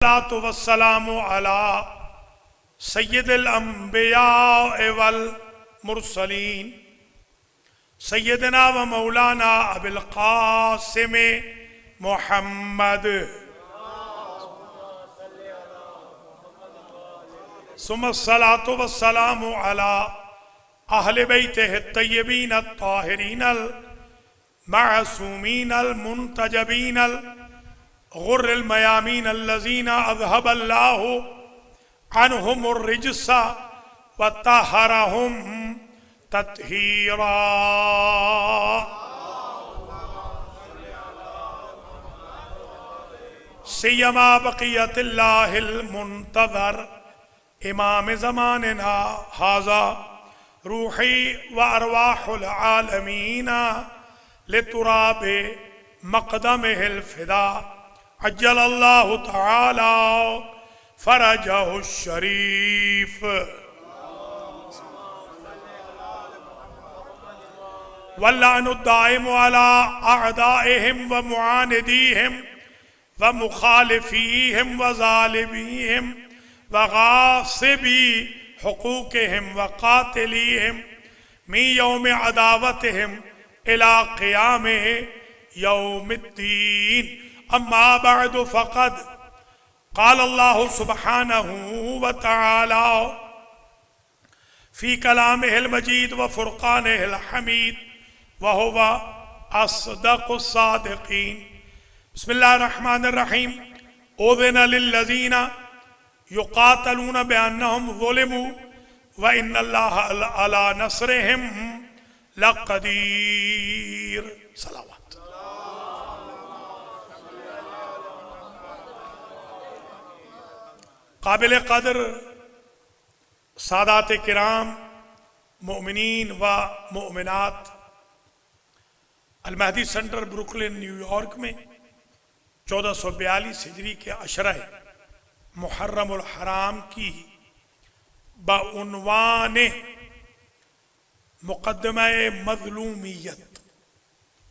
सलातो वस्सलामु अला सय्यिदिल अंबिया वल मुरसलीन सय्यदना व मौलाना अबिल कासिम मुहम्मद सुम्मा सलातो वस्सलामु अला अहले बैतिहि तय्यबीन अत्ताहिरीन अल मासूमीन अल मुंतजबीन अल गुर्रिल मयामीन अल्लज़ीना अज़हबल्लाहु अन्हुमुर रिज्सा व तहरहुम तत्हीरा। सियमा बक़ियतिल्लाहिल मुंतज़र इमाम ज़मानिना हाज़ा रूही व अरवाहुल आलमीना लितुराबे मक़दमिहिल फ़िदा अज्जलल्लाहु तआला फरजहु शरीफ। वल्लानु दाइमु अला अअदाइहिम व मुआनिदीहिम व मुखालिफीहिम व ज़ालिमीहिम व गासिबी हुकूकिहिम व कातिलीहिम मिन यौम अदावतिहिम इला क़ियामिहि यौमिद्दीन। अम्मा बअदु फ़क़द क़ाल अल्लाहु सुब्हानहु व तआला फ़ी कलामिहिल मजीद व फ़ुरक़ानिहिल हमीद व हुवा अस्दक़ुस सादिक़ीन। बिस्मिल्लाहिर रहमानिर रहीम। उज़िना लिल्लज़ीना युक़ातलूना बिअन्नहुम ज़ुलिमू व इन्नल्लाहा अला नस्रिहिम लक़दीर। सलावत। काबिल कदर सादात किराम मोमिनीन व मोमिनात, अल महदी सेंटर ब्रुकलिन न्यूयॉर्क में 1442 हिजरी के अशरा मुहर्रमुल हराम की बउनवान मुक़द्दमा मज़लूमियत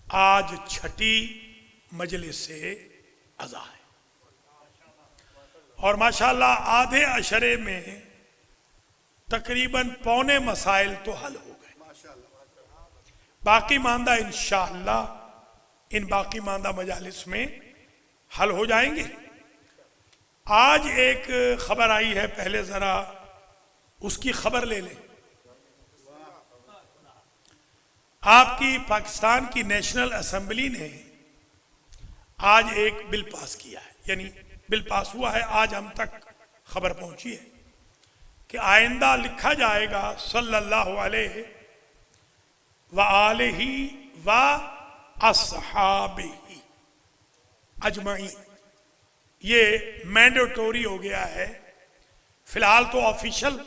आज छठी मजलिस से अज़ा है और माशाअल्लाह आधे अशरे में तकरीबन पौने मसाइल तो हल हो गए। बाकी मांदा इंशाअल्लाह इन बाकी मांदा मजालिस में हल हो जाएंगे। आज एक खबर आई है, पहले जरा उसकी खबर ले लें। आपकी पाकिस्तान की नेशनल असेंबली ने आज एक बिल पास किया है, यानी बिल पास हुआ है, आज हम तक खबर पहुंची है कि आइंदा लिखा जाएगा सल्लल्लाहु अलैहि व आलिहि व अस्हाबिही अजमईन। ये मैंडेटोरी हो गया है फिलहाल तो ऑफिशियल,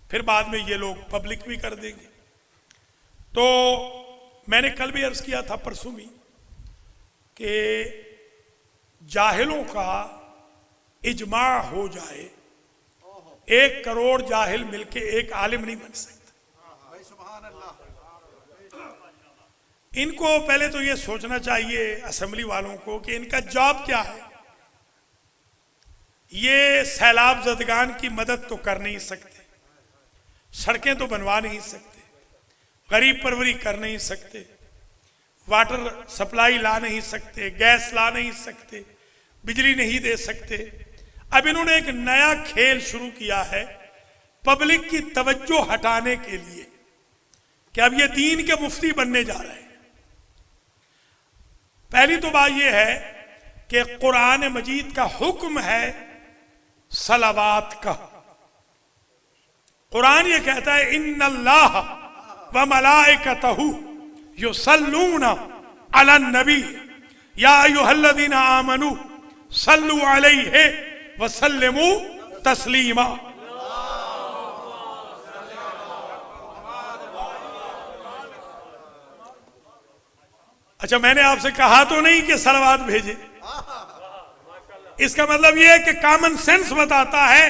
फिर बाद में ये लोग पब्लिक भी कर देंगे। तो मैंने कल भी अर्ज किया था, परसों भी, कि जाहिलों का इजमा हो जाए, 1 करोड़ जाहिल मिलके एक आलिम नहीं बन सकता। इनको पहले तो ये सोचना चाहिए असेंबली वालों को कि इनका जॉब क्या है। ये सैलाब ज़दगान की मदद तो कर नहीं सकते, सड़कें तो बनवा नहीं सकते, गरीब परवरी कर नहीं सकते, वाटर सप्लाई ला नहीं सकते, गैस ला नहीं सकते, बिजली नहीं दे सकते। अब इन्होंने एक नया खेल शुरू किया है पब्लिक की तवज्जो हटाने के लिए कि अब ये दीन के मुफ्ती बनने जा रहे हैं। पहली तो बात यह है कि कुरान मजीद का हुक्म है सलावात का। कुरान ये कहता है इन्नल्लाह व मलाइकतहु युसल्लूना अलन नबी या अय्युहल्लज़ीना आमनू सल्लु अलैहि व सल्लिमू तस्लीमा। अच्छा, मैंने आपसे कहा तो नहीं कि सलवात भेजे, इसका मतलब यह है कि कॉमन सेंस बताता है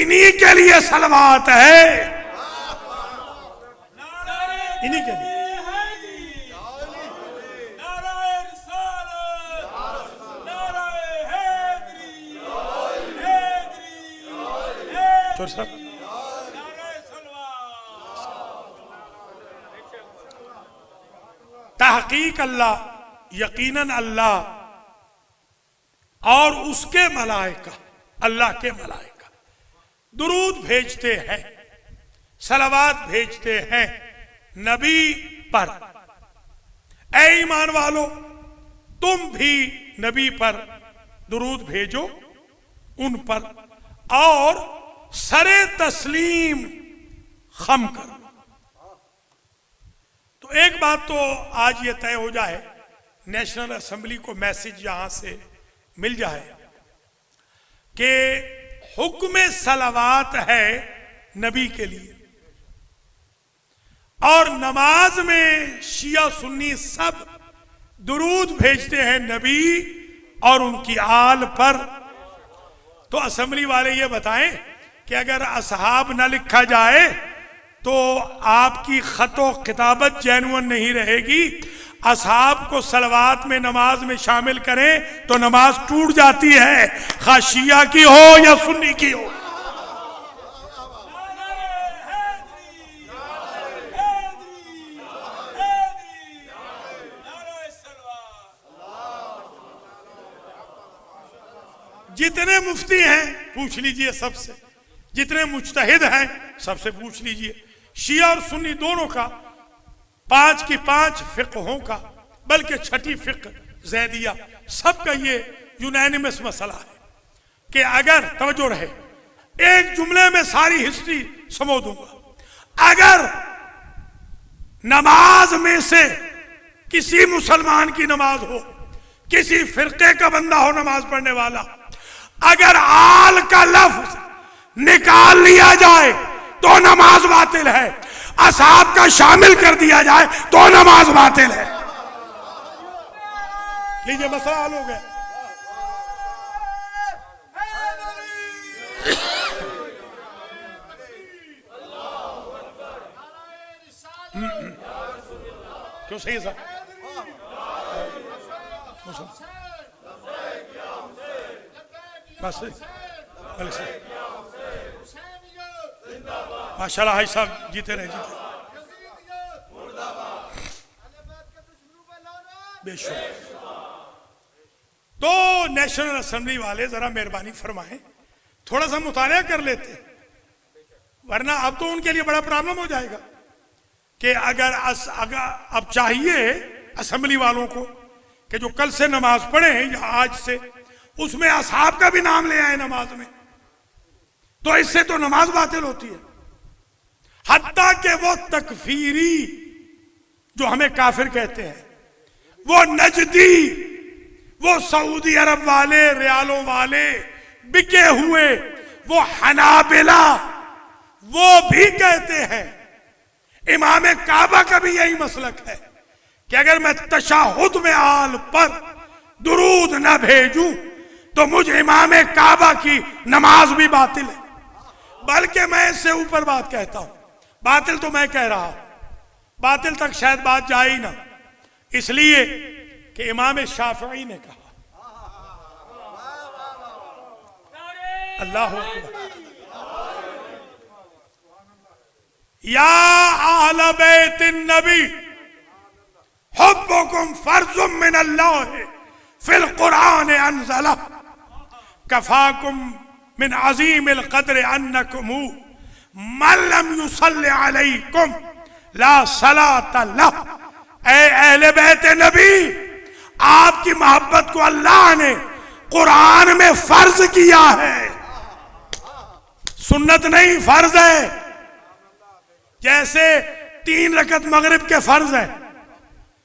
इन्हीं के लिए सलवात है। इन्हीं के लिए। तो सब तहकीक अल्लाह, यकीनन अल्लाह और उसके मलाइका, अल्लाह के मलाइका दुरूद भेजते हैं, सलावात भेजते हैं नबी पर। ऐ ईमान वालो, तुम भी नबी पर दुरूद भेजो, उन पर, और सरे तस्लीम खम करो। तो एक बात तो आज ये तय हो जाए, नेशनल असेंबली को मैसेज यहां से मिल जाए कि हुक्म सलावात है नबी के लिए, और नमाज में शिया सुन्नी सब दुरूद भेजते हैं नबी और उनकी आल पर। तो असेंबली वाले ये बताएं कि अगर असहाब न लिखा जाए तो आपकी खतो किताबत जैनुअन नहीं रहेगी। असहाब को सलवात में, नमाज में शामिल करें तो नमाज टूट जाती है, खा शिया की हो या सुन्नी की हो। जितने मुफ्ती हैं पूछ लीजिए सबसे, जितने मुज्तहिद हैं सबसे पूछ लीजिए, शिया और सुन्नी दोनों का, 5 की 5 फिक़हों का, बल्कि 6ठी फिक़्ह ज़ैदिया, सबका ये यूनानिमस मसला है कि अगर, तवज्जो रहे, एक जुमले में सारी हिस्ट्री समझ दूंगा, अगर नमाज में से किसी मुसलमान की नमाज हो, किसी फिरके का बंदा हो नमाज पढ़ने वाला, अगर आल का लफ्ज निकाल लिया जाए तो नमाज बातिल है, असहाब का शामिल कर दिया जाए तो नमाज बातिल है। लीजिए मसला हल हो गया। क्यों सही है सर? बस माशाल्लाह भाई साहब जीते रहे, जीते बेशुक्र। तो नेशनल असेंबली वाले जरा मेहरबानी फरमाएं, थोड़ा सा मुताला कर लेते, वरना अब तो उनके लिए बड़ा प्रॉब्लम हो जाएगा कि अगर अब चाहिए असेंबली वालों को कि जो कल से नमाज पढ़े हैं या आज से, उसमें असहाब का भी नाम ले आए नमाज में, तो इससे तो नमाज बातिल होती है। हत्ता के वो तकफीरी जो हमें काफिर कहते हैं, वो नजदी, वो सऊदी अरब वाले, रियालों वाले, बिके हुए, वो हनाबिला, वो भी कहते हैं, इमाम काबा का भी यही मसलक है कि अगर मैं तशाहुद में आल पर दुरूद न भेजूं तो मुझे इमाम काबा की नमाज भी बातिल है। बल्कि मैं इससे ऊपर बात कहता हूं, बातिल तो मैं कह रहा हूं, बातिल तक शायद बात जाए ही ना, इसलिए कि इमाम शाफई ने कहा, अल्लाह अकबर, या अहले बैत नबी हुब्बुकुम फर्जुम मिन अल्लाह फिल कुरान अनज़ला कफाकुम मिन अज़ीमिल क़द्र अन्नकुम मन लम युसल्लि अलैकुम ला सलाता लह। ऐ अहले बैत नबी, आपकी मोहब्बत को अल्लाह ने कुरान में फर्ज किया है, सुन्नत नहीं फर्ज है। जैसे 3 रकत मगरिब के फर्ज है,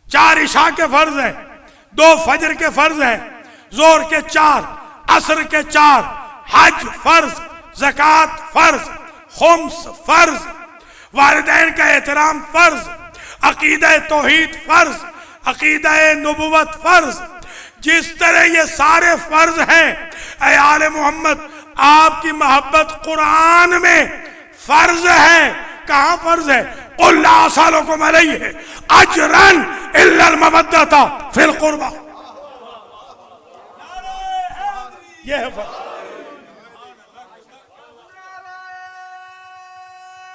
4 इशा के फर्ज है, 2 फजर के फर्ज है, जोर के 4, असर के 4, हज फर्ज, ज़कात फर्ज, खुम्स फर्ज, वालिदैन का एहतराम फर्ज, अकीदा तौहीद फर्ज, अकीदा नबुवत फर्ज। जिस तरह ये सारे फर्ज हैं, ऐ आले मोहम्मद, आपकी मोहब्बत कुरान में फर्ज है, कहां फर्ज है? कुल्ला सालों को मलई है अजरन इल्लल मवद्दता फिल कुर्बा, यह है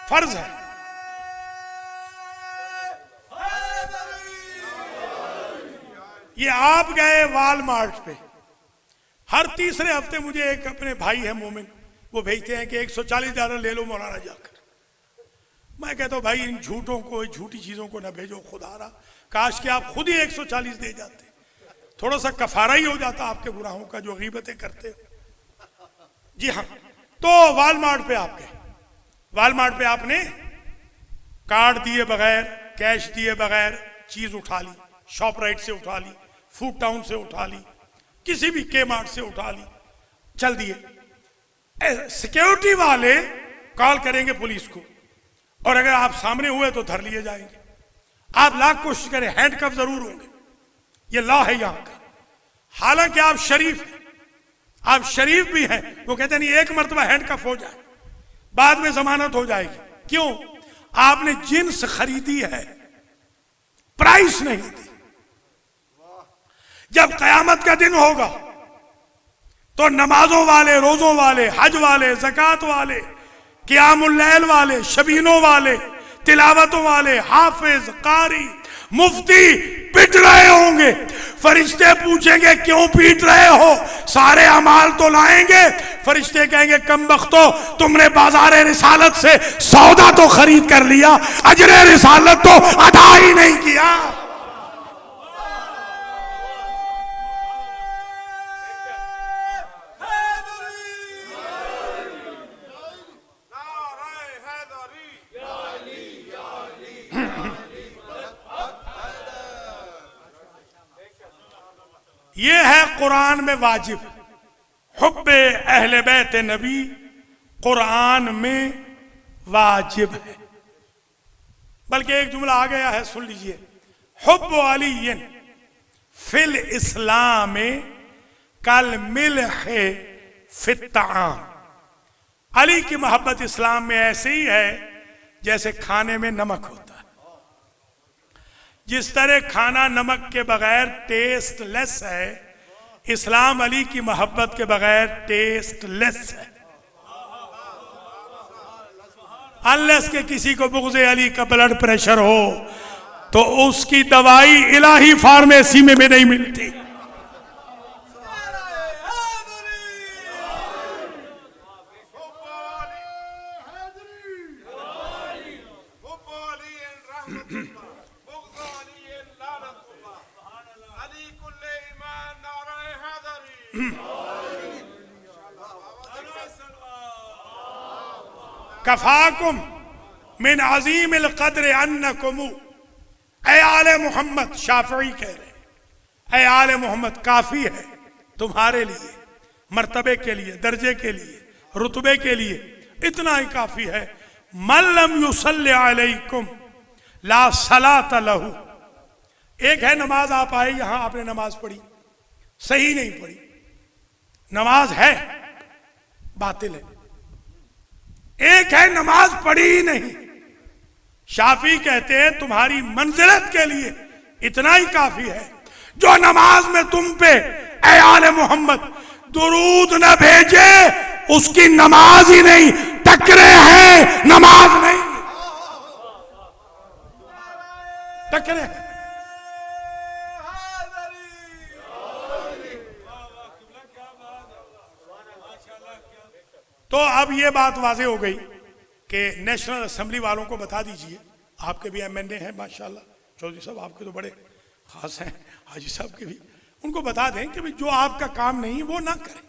फर्ज है। ये आप गए वॉलमार्ट पे, हर तीसरे हफ्ते मुझे एक अपने भाई है मोमिन, वो भेजते हैं कि $140 ले लो मौलाना जाकर। मैं कहता हूं भाई इन झूठों को, झूठी चीजों को ना भेजो खुदारा, काश कि आप खुद ही 140 दे जाते, थोड़ा सा कफारा ही हो जाता आपके गुनाहों का जो गीबतें करते हो। जी हाँ, तो वॉलमार्ट पे आप गए, वॉलमार्ट पे आपने कार्ड दिए बगैर, कैश दिए बगैर चीज उठा ली, शॉपराइट से उठा ली, फूड टाउन से उठा ली, किसी भी के मार्ट से उठा ली, चल दिए। सिक्योरिटी वाले कॉल करेंगे पुलिस को, और अगर आप सामने हुए तो धर लिए जाएंगे। आप लाख कोशिश करें, हैंडकफ जरूर होंगे, ये लॉ है यहां का। हालांकि आप शरीफ हैं, आप शरीफ भी हैं, वो कहते नहीं एक मर्तबा हैंडकफ हो जाए बाद में जमानत हो जाएगी। क्यों? आपने जिन्स खरीदी है, प्राइस नहीं दी। जब कयामत का दिन होगा तो नमाजों वाले, रोजों वाले, हज वाले, ज़कात वाले, क़ियामुल लैल वाले, शबीनों वाले, तिलावतों वाले, हाफिज, कारी, मुफ्ती पिट रहे होंगे। फरिश्ते पूछेंगे क्यों पीट रहे हो? सारे अमाल तो लाएंगे। फरिश्ते कहेंगे कमबख्तो, तुमने बाजारे रिसालत से सौदा तो खरीद कर लिया, अजरे रिसालत तो अदा ही नहीं किया। ये है कुरान में वाजिब, हुब्बे अहले बैत नबी कुरान में वाजिब है। बल्कि एक जुमला आ गया है, सुन लीजिए, हुब्बु अलीयन फिल इस्लाम कल मिल्हे फित ताआम। अली की मोहब्बत इस्लाम में ऐसे ही है जैसे खाने में नमक होता है। जिस तरह खाना नमक के बगैर टेस्टलेस है, इस्लाम अली की मोहब्बत के बगैर टेस्टलेस है। अनलेस के किसी को बुग़्ज़े अली का ब्लड प्रेशर हो तो उसकी दवाई इलाही फार्मेसी में भी नहीं मिलती। कफाकुम मिन अजीम कद्र अन्नकुम, ऐ आले मोहम्मद, शाफई कह रहे, ऐ आले मोहम्मद काफी है तुम्हारे लिए, मर्तबे के लिए, दर्जे के लिए, रुतबे के लिए इतना ही काफी है। मल्लम युसल्ली अलैकुम ला सलात लहू। एक है नमाज, आप आए यहां, आपने नमाज पढ़ी, सही नहीं पढ़ी, नमाज है बातिल है। एक है नमाज पढ़ी ही नहीं। शाफी कहते हैं तुम्हारी मंजिलत के लिए इतना ही काफी है, जो नमाज में तुम पे ऐ आले मोहम्मद दुरूद न भेजे उसकी नमाज ही नहीं, टकरे हैं नमाज नहीं, टकरे। तो अब ये बात वाज़ेह हो गई कि नेशनल असेंबली वालों को बता दीजिए, आपके भी एमएनए हैं माशाल्लाह, चौधरी साहब आपके तो बड़े खास हैं, हाजी साहब के भी, उनको बता दें कि भाई जो आपका काम नहीं वो ना करें,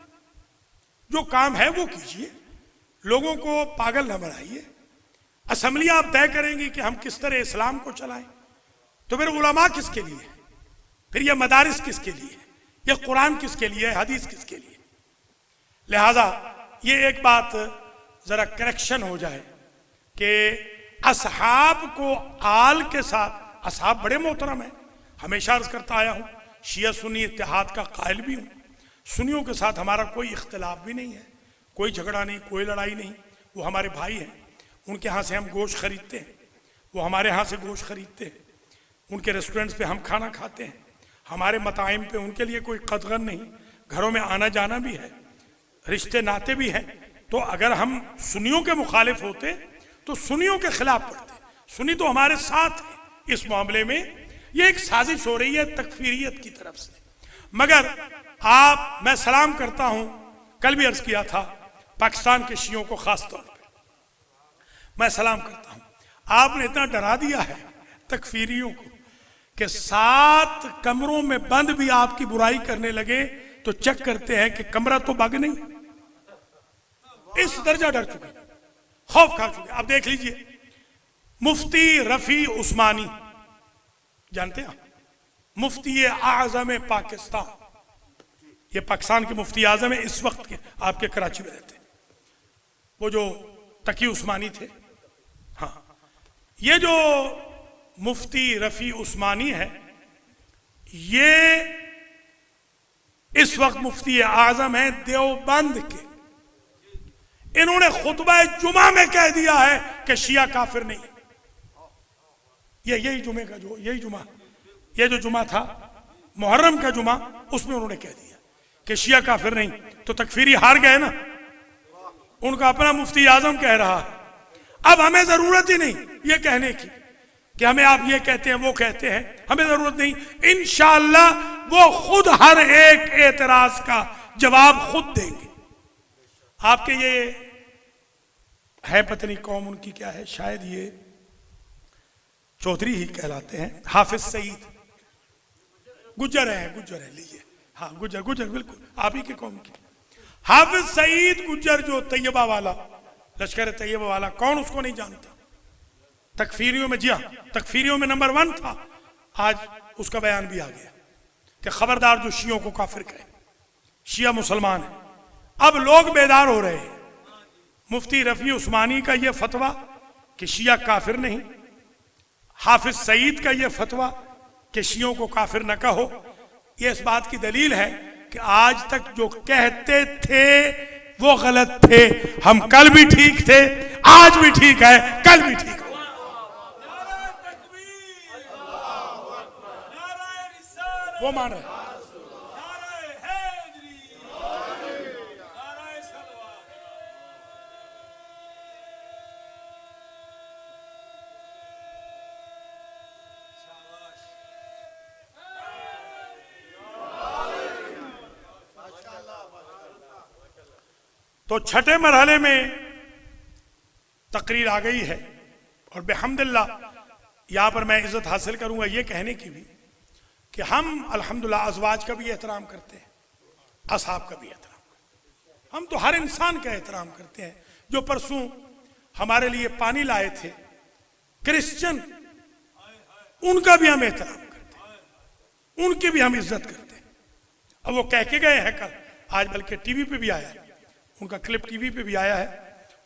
जो काम है वो कीजिए, लोगों को पागल ना बनाइए। असेंबली आप तय करेंगी कि हम किस तरह इस्लाम को चलाएं, तो फिर उलमा किसके लिए है, फिर यह मदारिस किसके लिए है, यह कुरान किसके लिए है, हदीस किसके लिए। लिहाजा ये एक बात जरा करेक्शन हो जाए कि असहाब को आल के साथ, असहाब बड़े मोहतरम हैं, हमेशा अर्ज करता आया हूं, शिया सुन्नी इत्तेहाद का कायल भी हूं, सुन्नियों के साथ हमारा कोई इख्तिलाफ भी नहीं है, कोई झगड़ा नहीं, कोई लड़ाई नहीं, वो हमारे भाई हैं। उनके यहाँ से हम गोश्त खरीदते हैं, वो हमारे यहाँ से गोश्त खरीदते हैं, उनके रेस्टोरेंट्स पे हम खाना खाते हैं, हमारे मताइम पे उनके लिए कोई कदगन नहीं, घरों में आना जाना भी है, रिश्ते नाते भी हैं। तो अगर हम सुन्नियों के मुखालिफ होते तो सुन्नियों के खिलाफ पढ़ते। सुन्नी तो हमारे साथ है इस मामले में। ये एक साजिश हो रही है तकफीरियत की तरफ से। मगर मैं सलाम करता हूं, कल भी अर्ज किया था, पाकिस्तान के शियों को खास तौर पर मैं सलाम करता हूं। आपने इतना डरा दिया है तकफीरियों को कि 7 कमरों में बंद भी आपकी बुराई करने लगे तो चेक करते हैं कि कमरा तो बग नहीं। इस दर्जा डर चुके, खौफ खा चुके। आप देख लीजिए, मुफ्ती रफी उस्मानी, जानते हैं मुफ्ती आजम पाकिस्तान, ये पाकिस्तान के मुफ्ती आजम है इस वक्त के, आपके कराची में रहते हैं, वो जो तकी उस्मानी थे। हाँ, ये जो मुफ्ती रफी उस्मानी है, ये इस वक्त मुफ्ती आजम है देवबंद के। इन्होंने खुतबा जुमा में कह दिया है कि शिया काफिर नहीं। यही जुमे का ये जो जुमा था मुहर्रम का जुमा, उसमें उन्होंने कह दिया कि शिया काफिर नहीं। तो तकफीरी हार गए ना, उनका अपना मुफ्ती आजम कह रहा है। अब हमें जरूरत ही नहीं ये कहने की कि हमें आप ये कहते हैं वो कहते हैं, हमें जरूरत नहीं। इंशाअल्लाह वो खुद हर एक एतराज का जवाब खुद देंगे। आपके ये है, पता नहीं कौम उनकी क्या है, शायद ये चौधरी ही कहलाते हैं, हाफिज सईद गुज्जर है, लीजिए। हाँ, गुज्जर बिल्कुल आप ही के कौम की। हाफिज सईद गुज्जर जो तैयबा वाला, लश्कर तैयबा वाला, कौन उसको नहीं जानता। तकफीरियों में, जी हाँ, तकफीरियों में नंबर 1 था। आज उसका बयान भी आ गया कि खबरदार जो शियों को काफिर कहे, शिया मुसलमान है। अब लोग बेदार हो रहे हैं। मुफ्ती रफी उस्मानी का यह फतवा कि शिया काफिर नहीं, हाफिज सईद का यह फतवा कि शियों को काफिर न कहो, यह इस बात की दलील है कि आज तक जो कहते थे वो गलत थे। हम कल भी ठीक थे, आज भी ठीक है, कल भी ठीक हो। वो मान रहे। तो छठे मरहले में तकरीर आ गई है और बेहम्दुलिल्लाह यहां पर मैं इज्जत हासिल करूंगा ये कहने की भी कि हम अल्हम्दुलिल्लाह अज़वाज का भी एहतराम करते हैं, असहाब का भी एहतराम करते हैं। हम तो हर इंसान का एहतराम करते हैं। जो परसों हमारे लिए पानी लाए थे क्रिश्चियन, उनका भी हम एहतराम करते हैं, उनकी भी हम इज्जत करते हैं। अब वो कह के गए हैं कल, आज बल्कि टीवी पे भी आया है, उनका क्लिप टीवी पे भी आया है।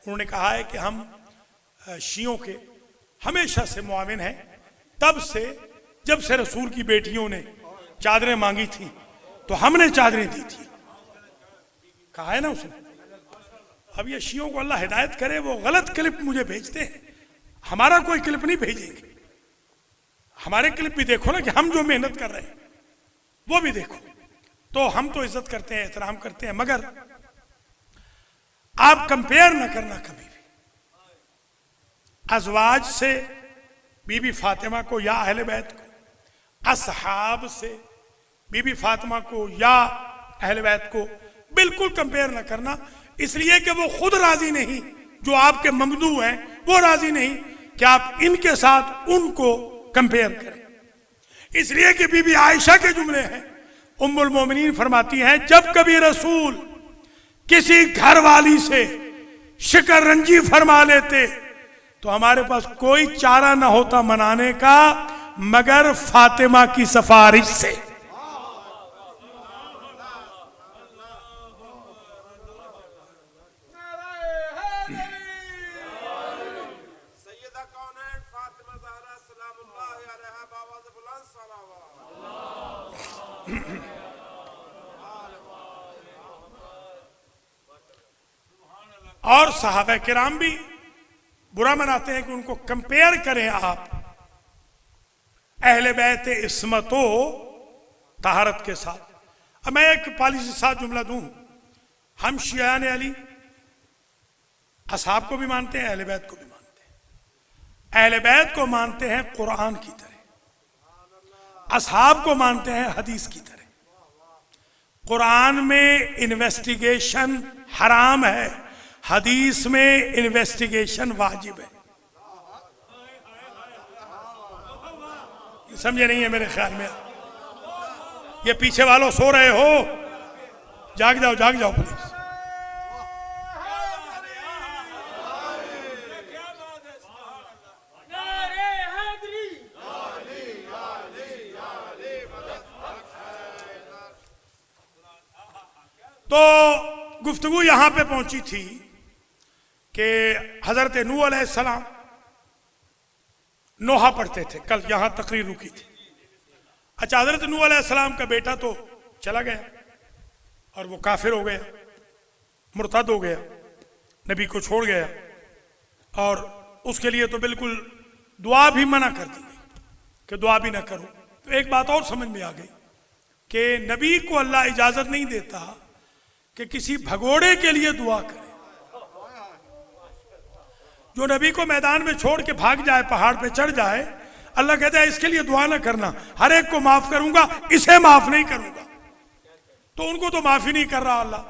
उन्होंने कहा है कि हम शियों के हमेशा से मुआविन हैं, तब से जब से रसूल की बेटियों ने चादरें मांगी थी तो हमने चादरें दी थी, कहा है ना उसने। अब ये शियों को अल्लाह हिदायत करे, वो गलत क्लिप मुझे भेजते हैं, हमारा कोई क्लिप नहीं भेजेंगे। हमारे क्लिप भी देखो ना कि हम जो मेहनत कर रहे हैं वो भी देखो। तो हम तो इज्जत करते हैं, एहतराम करते हैं, मगर आप कंपेयर ना करना कभी भी अज़वाज से बीबी फातिमा को या अहले बैत को, असहाब से बीबी फातिमा को या अहले बैत को बिल्कुल कंपेयर ना करना। इसलिए कि वो खुद राजी नहीं, जो आपके ममदू हैं वो राजी नहीं कि आप इनके साथ उनको कंपेयर करें। इसलिए कि बीबी आयशा के जुमले हैं, उम्मुल मोमिनीन फरमाती हैं, जब कभी रसूल किसी घर वाली से शिकरंजी फरमा लेते तो हमारे पास कोई चारा ना होता मनाने का मगर फातिमा की सिफारिश से। और सहाबा किराम भी बुरा मनाते हैं कि उनको कंपेयर करें आप अहले बैत इस्मतो तहारत के साथ। अब मैं एक पॉलिसी के साथ जुमला दूं, हम शियान अली असहाब को भी मानते हैं, अहले बैत को भी मानते हैं। अहले बैत को मानते हैं कुरान की तरह, असहाब को मानते हैं हदीस की तरह। कुरान में इन्वेस्टिगेशन हराम है, हदीस में इन्वेस्टिगेशन वाजिब है। समझे नहीं है मेरे ख्याल में? ये पीछे वालों सो रहे हो, जाग जाओ जाग जाओ प्लीज। तो गुफ्तगू यहां पे पहुंची थी कि हजरत नूह अलैहिस्सलाम नोहा पढ़ते थे, कल यहां तकरीर रुकी थी। अच्छा, हजरत नूह अलैहिस्सलाम का बेटा तो चला गया और वो काफिर हो गया, मुर्तद हो गया, नबी को छोड़ गया, और उसके लिए तो बिल्कुल दुआ भी मना कर दी गई कि दुआ भी ना करो। तो एक बात और समझ में आ गई कि नबी को अल्लाह इजाजत नहीं देता कि किसी भगोड़े के लिए दुआ करे। जो नबी को मैदान में छोड़ के भाग जाए, पहाड़ पे चढ़ जाए, अल्लाह कहता है इसके लिए दुआ ना करना, हर एक को माफ करूंगा, इसे माफ नहीं करूंगा। तो उनको तो माफी नहीं कर रहा अल्लाह।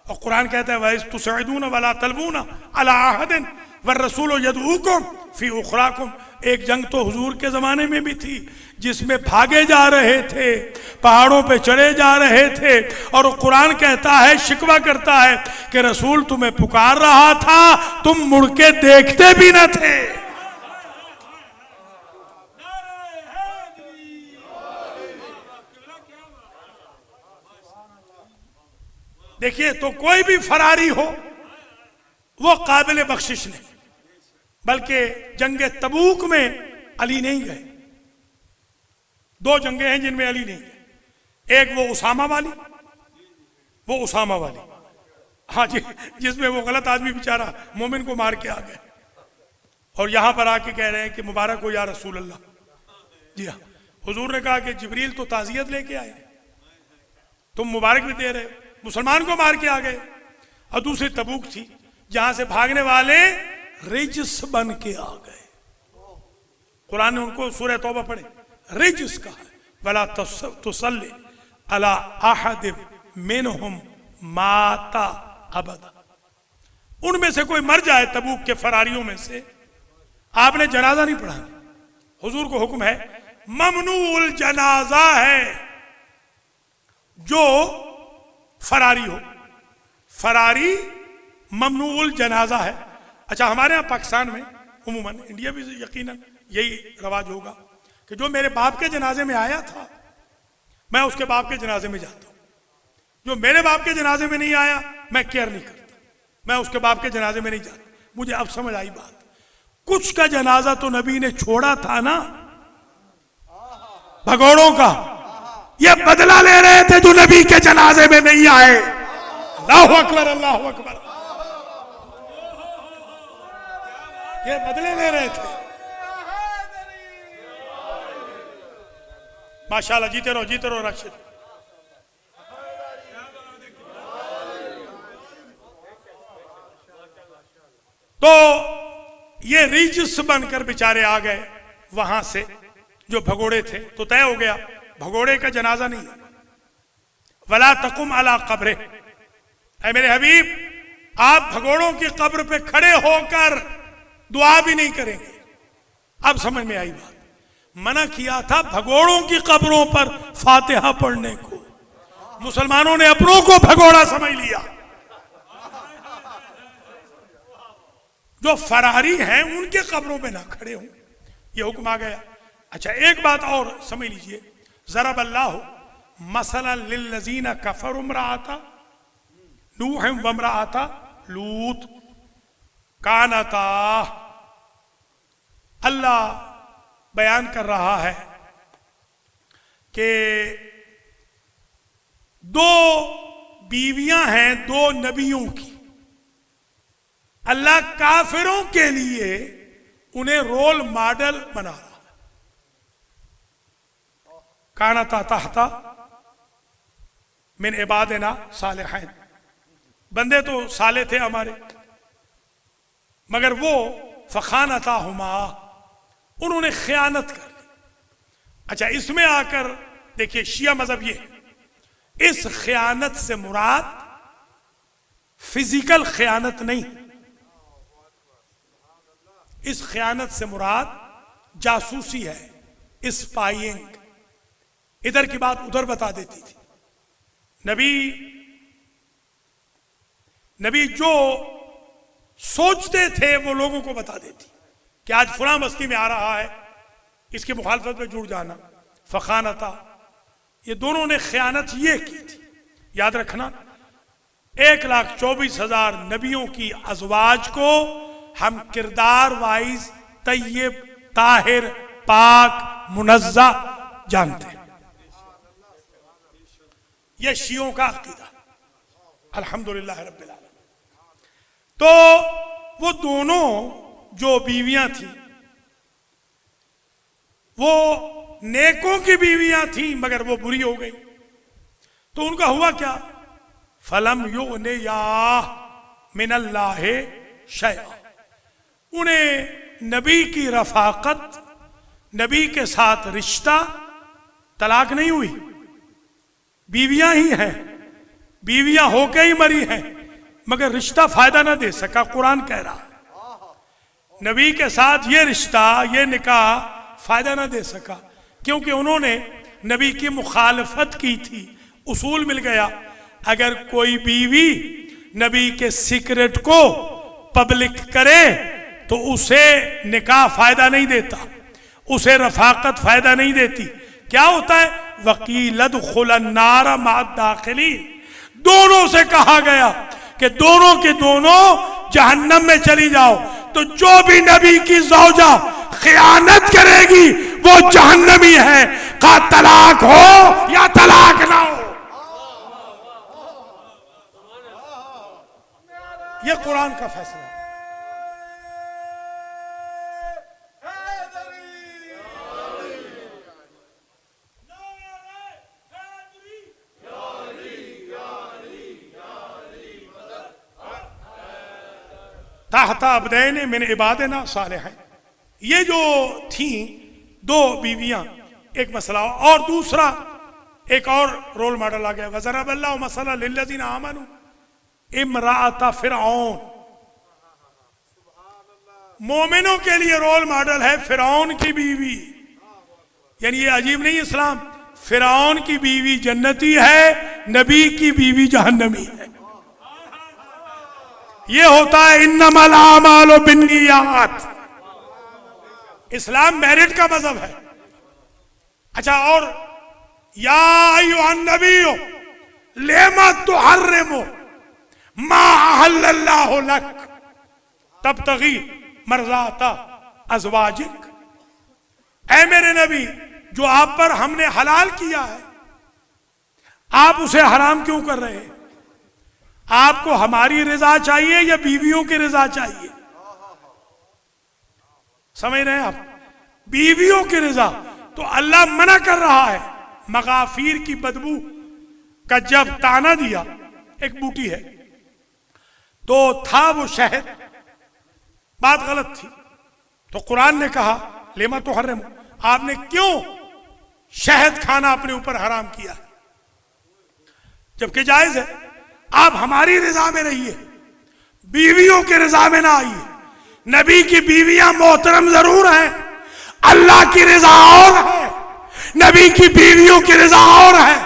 और कुरान कहता है वइज़ तुसअदून वला तलबून अला अहदिन वर्रसूल यदऊकुम फी उखराकुम। एक जंग तो हुजूर के जमाने में भी थी जिसमें भागे जा रहे थे, पहाड़ों पे चढ़े जा रहे थे, और कुरान कहता है, शिकवा करता है कि रसूल तुम्हें पुकार रहा था, तुम मुड़ के देखते भी न थे। देखिए, तो कोई भी फरारी हो वो काबिल बख्शिश नहीं, बल्कि जंगे तबूक में अली नहीं गए। दो जंगे हैं जिनमें अली नहीं गए, एक वो उसामा वाली, हाँ जी, जिसमें वो गलत आदमी बेचारा मोमिन को मार के आ गए, और यहां पर आके कह रहे हैं कि मुबारक हो या रसूल अल्लाह। जी हाँ, हुजूर ने कहा कि जिब्रील तो ताजियत लेके आए, तुम मुबारक भी दे रहे हो, मुसलमान को मार के आ गए। और दूसरी तबूक थी जहां से भागने वाले रिजस बन के आ गए। कुरान ने उनको सूरह तौबा पढ़े, रिजस का है, वला तुसल्ली अला अहद मिनहुम माता अबदा। उनमें से कोई मर जाए तबूक के फरारियों में से, आपने जनाजा नहीं पढ़ाना। हुजूर को हुक्म है, ममनूल जनाजा है जो फरारी हो, फरारी ममनूल जनाजा है। अच्छा, हमारे यहाँ पाकिस्तान में, उमूमन इंडिया भी यकीनन यही रवाज होगा कि जो मेरे बाप के जनाजे में आया था, मैं उसके बाप के जनाजे में जाता हूँ। जो मेरे बाप के जनाजे में नहीं आया, मैं केयर नहीं करता, मैं उसके बाप के जनाजे में नहीं जाता। मुझे अब समझ आई बात, कुछ का जनाजा तो नबी ने छोड़ा था ना, भगोड़ों का। ये बदला ले रहे थे जो नबी के जनाजे में नहीं आए। अल्लाहु अकबर, अल्लाहु अकबर, ये बदले ले रहे थे। माशाल्लाह, जीते रहो राशिद। तो ये रिजस बनकर बेचारे आ गए वहां से, जो भगोड़े थे। तो तय हो गया भगोड़े का जनाजा नहीं, वला तकुम अला कब्रे। ऐ मेरे हबीब, आप भगोड़ों की कब्र पे खड़े होकर दुआ भी नहीं करेंगे। अब समझ में आई बात। मना किया था भगोड़ों की कब्रों पर फातिहा पढ़ने को, मुसलमानों ने अपनों को भगोड़ा समझ लिया। जो फरारी हैं उनके कब्रों पे ना खड़े हों, यह हुक्म आ गया। अच्छा, एक बात और समझ लीजिए, ज़रब अल्लाह मसलन लिल्लज़ीना कफ़रू इम्राअता नूह व इम्राअता लूत कानता। अल्लाह बयान कर रहा है कि दो बीवियां हैं दो नबियों की। अल्लाह काफिरों के लिए उन्हें रोल मॉडल बना रहा है। कानता तहता मिन इबादिना सालिहीन, बंदे तो साले थे हमारे, मगर वो फखानताहुमा, उन्होंने खयानत कर ली। अच्छा, इसमें आकर देखिए शिया मजहब ये है, इस खयानत से मुराद फिजिकल खयानत नहीं, इस खयानत से मुराद जासूसी है, स्पाइंग। इधर की बात उधर बता देती थी। नबी जो सोचते थे वो लोगों को बता देती कि आज फलां बस्ती में आ रहा है, इसकी मुखालफत में जुड़ जाना। फखानता, ये दोनों ने खयानत ये की थी। याद रखना, 1,24,000 नबियों की अज़वाज को हम किरदार वाइज तय्यब, ताहिर, पाक, मुनज़्ज़ा जानते हैं। यह शियों का अकीदा, अल्हम्दुलिल्लाह रब्बिल आलमीन। तो वो दोनों जो बीवियां थी वो नेकों की बीवियां थी, मगर वो बुरी हो गई। तो उनका हुआ क्या? फलम युगने या मिनल्लाहि शैआ, उन्हें नबी की रफाकत, नबी के साथ रिश्ता, तलाक नहीं हुई, बीवियां ही हैं, बीवियां होके ही मरी हैं, मगर रिश्ता फायदा ना दे सका। कुरान कह रहा है नबी के साथ ये रिश्ता, ये निकाह फायदा ना दे सका, क्योंकि उन्होंने नबी की मुखालफत की थी। उसूल मिल गया, अगर कोई बीवी नबी के सीक्रेट को पब्लिक करे तो उसे निकाह फायदा नहीं देता, उसे रफाकत फायदा नहीं देती। क्या होता है? वकीलद खुलन्नार मादाखिलीन, दोनों से कहा गया कि दोनों के दोनों जहन्नम में चली जाओ। तो जो भी नबी की ज़ौजा खयानत करेगी वो जहन्नमी है, का तलाक हो या तलाक ना हो। ये कुरान का फैसला है। ताहता अब्दैन मिन इबादिना सालिहीन, ये जो थी दो बीवियां, एक मसला। और दूसरा एक और रोल मॉडल आ गया, वज़रबल्लाहु मसला लिल्लज़ीना आमनू इमराअता फिरऔन, मोमिनों के लिए रोल मॉडल है फिरौन की बीवी। यानी ये अजीब नहीं इस्लाम, फिरौन की बीवी जन्नती है, नबी की बीवी जहन्नमी है। ये होता है इन्नमल आमालु बिन्नियात। इस्लाम मेरिट का मजहब है। अच्छा, और या अय्युहन नबिय्यु लिमा तुहर्रिमु मा अहल्लल्लाहु लक तब्तगी मर्ज़ाता अज़वाजिक, ऐ मेरे नबी, जो आप पर हमने हलाल किया है आप उसे हराम क्यों कर रहे हैं? आपको हमारी रिजा चाहिए या बीवियों की रिजा चाहिए? समझ रहे हैं आप? बीवियों की रिजा। तो अल्लाह मना कर रहा है। मगाफिर की बदबू का जब ताना दिया, एक बूटी है तो था वो शहद, बात गलत थी, तो कुरान ने कहा लेमा तो हर्रम, आपने क्यों शहद खाना अपने ऊपर हराम किया, जबकि जायज है। आप हमारी रिजा में रहिए, बीवियों की रिजा में ना आइए। नबी की बीवियां मोहतरम जरूर हैं, अल्लाह की रिजा और है, नबी की बीवियों की रिजा और है,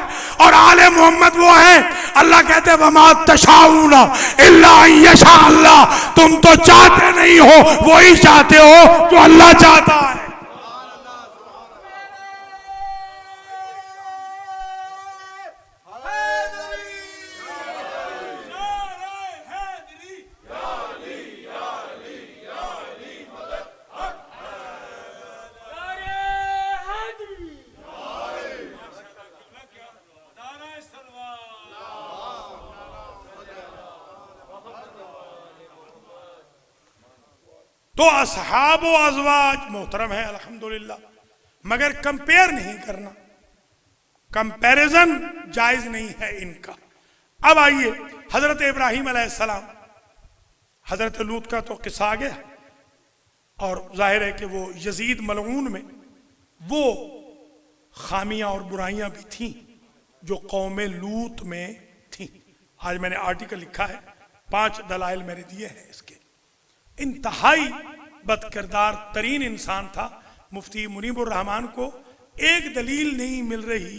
और आले मोहम्मद वो है। अल्लाह कहते हैं वमा तशाऊना इल्ला यशा अल्लाह, तुम तो चाहते नहीं हो, वही चाहते हो जो अल्लाह चाहता है। तो तो असहाब व अज़वाज मोहतरम है अल्हम्दुलिल्लाह, मगर कंपेयर नहीं करना, कंपैरिजन जायज नहीं है इनका। अब आइए हजरत इब्राहिम अलैहिस्सलाम, हजरत लूत का तो किस्सा आ गया, और जाहिर है कि वो यजीद मलऊन में वो खामियां और बुराइयां भी थीं जो कौम लूत में थीं। आज मैंने आर्टिकल लिखा है, 5 दलाइल मैंने दिए हैं इसके। इंतहाई बदकिरदार तरीन इंसान था। मुफ्ती मुनीबुर रहमान को एक दलील नहीं मिल रही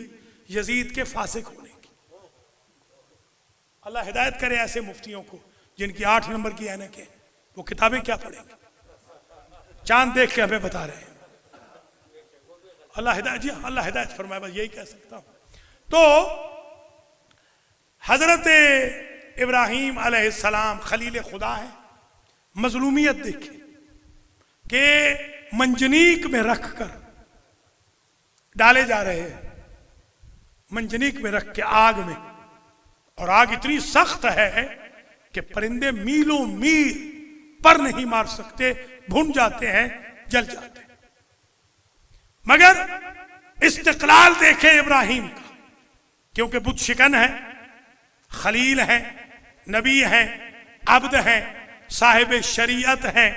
यजीद के फासिक होने की। अल्लाह हिदायत करे ऐसे मुफ्तियों को जिनकी 8 नंबर की ऐनक है, वो किताबें क्या पढ़ेंगे, चांद देख के हमें बता रहे हैं। अल्लाह हिदायत, जी अल्लाह हिदायत फरमाए, बस यही कह सकता हूं। तो हजरत इब्राहिम अलैहिस्सलाम खलील खुदा है। मजलूमियत देखिए कि मंजनीक में रख कर डाले जा रहे हैं, मंजनीक में रख के आग में, और आग इतनी सख्त है कि परिंदे मीलों मील पर नहीं मार सकते, भुन जाते हैं, जल जाते हैं। मगर इस्तिकलाल देखे इब्राहिम का, क्योंकि बुत शिकन है, खलील है, नबी है, अब्द है, साहिब शरीयत है,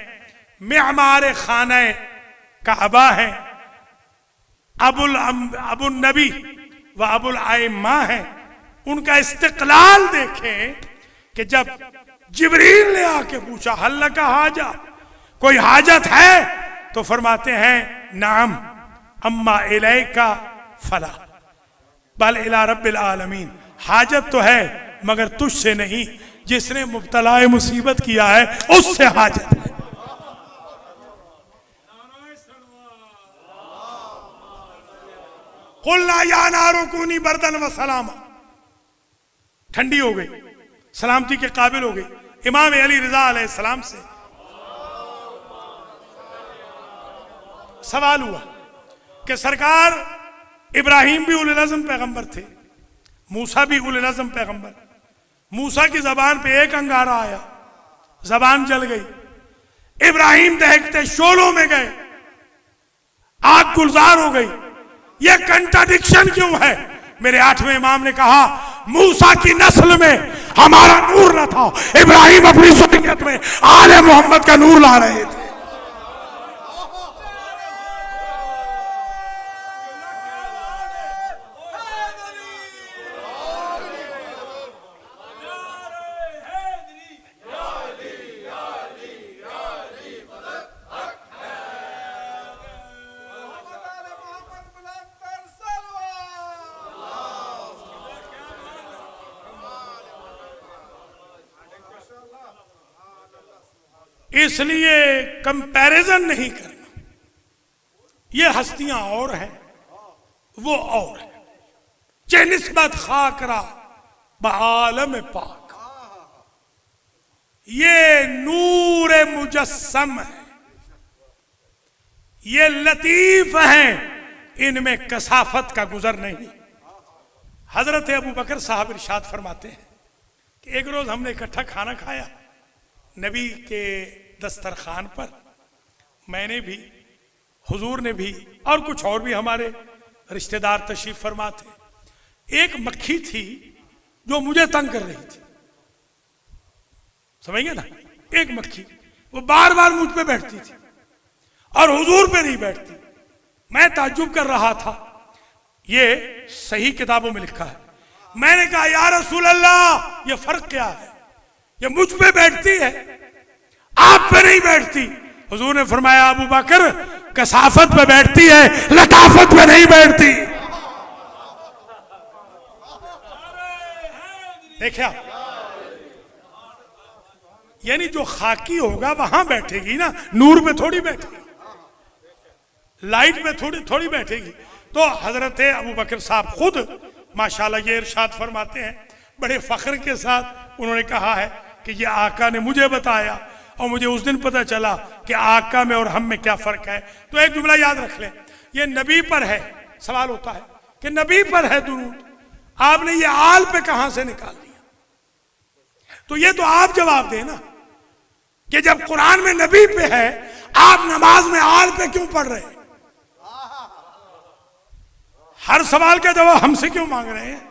मेमार खाना काबा है, अबुल नबी व अबुल आइम्मा है। उनका इस्तिकलाल देखें कि जब जिब्रील ने आके पूछा हल्ला का हाजा, कोई हाजत है, तो फरमाते हैं नाम अम्मा इलैका फला बल इला रब्बिल आलमीन, हाजत तो है मगर तुझसे नहीं, जिसने मुब्तलाए मुसीबत किया है उससे हाजत है। कुल्ला या नारो कूनी बर्दन व सलामा, ठंडी हो गई, सलामती के काबिल हो गई। इमाम अली रिजा अलैहिस्सलाम से सवाल हुआ कि सरकार इब्राहिम भी उल अज़्म पैगंबर थे, मूसा भी उल अज़्म पैगंबर। मूसा की जबान पे एक अंगारा आया, जबान जल गई। इब्राहिम दहकते शोलों में गए, आग गुलजार हो गई। यह कंट्राडिक्शन क्यों है? मेरे 8वें इमाम ने कहा मूसा की नस्ल में हमारा नूर न था, इब्राहिम अपनी सुन्नियत में आले मोहम्मद का नूर ला रहे थे। इसलिए कंपैरिजन नहीं करना। ये हस्तियां और हैं, वो और है। चे निस्बत खाकरा बालम पाक, ये नूर मुजस्सम है, ये लतीफ हैं, इनमें कसाफत का गुजर नहीं। हजरत अबू बकर साहब इरशाद फरमाते हैं कि एक रोज हमने इकट्ठा खाना खाया नबी के दस्तरखान पर। मैंने भी, हुजूर ने भी, और कुछ और भी हमारे रिश्तेदार तशरीफ फरमा थे। एक मक्खी थी जो मुझे तंग कर रही थी, समझेंगे ना, एक मक्खी, वो बार बार मुझ पे बैठती थी और हुजूर पे नहीं बैठती। मैं ताज्जुब कर रहा था, ये सही किताबों में लिखा है। मैंने कहा या रसूल अल्लाह, ये फर्क क्या है? ये मुझ पे बैठती है, आप पे नहीं बैठती। हुजूर ने फरमाया अबू बकर कसाफत पे बैठती है, लताफत पे नहीं बैठती। देखा, यानी जो खाकी होगा वहां बैठेगी ना, नूर पे थोड़ी बैठेगी, लाइट पे थोड़ी थोड़ी बैठेगी। तो हजरत अबू बकर साहब खुद माशाल्लाह ये इरशाद फरमाते हैं, बड़े फख्र के साथ उन्होंने कहा है कि ये आका ने मुझे बताया और मुझे उस दिन पता चला कि आका में और हम में क्या फर्क है। तो एक जुमला याद रख लें, ये नबी पर है। सवाल होता है कि नबी पर है दुरूद, आपने ये आल पे कहां से निकाल लिया? तो ये तो आप जवाब दें ना। कि जब कुरान में नबी पे है, आप नमाज में आल पे क्यों पढ़ रहे हैं? हर सवाल का जवाब हमसे क्यों मांग रहे हैं?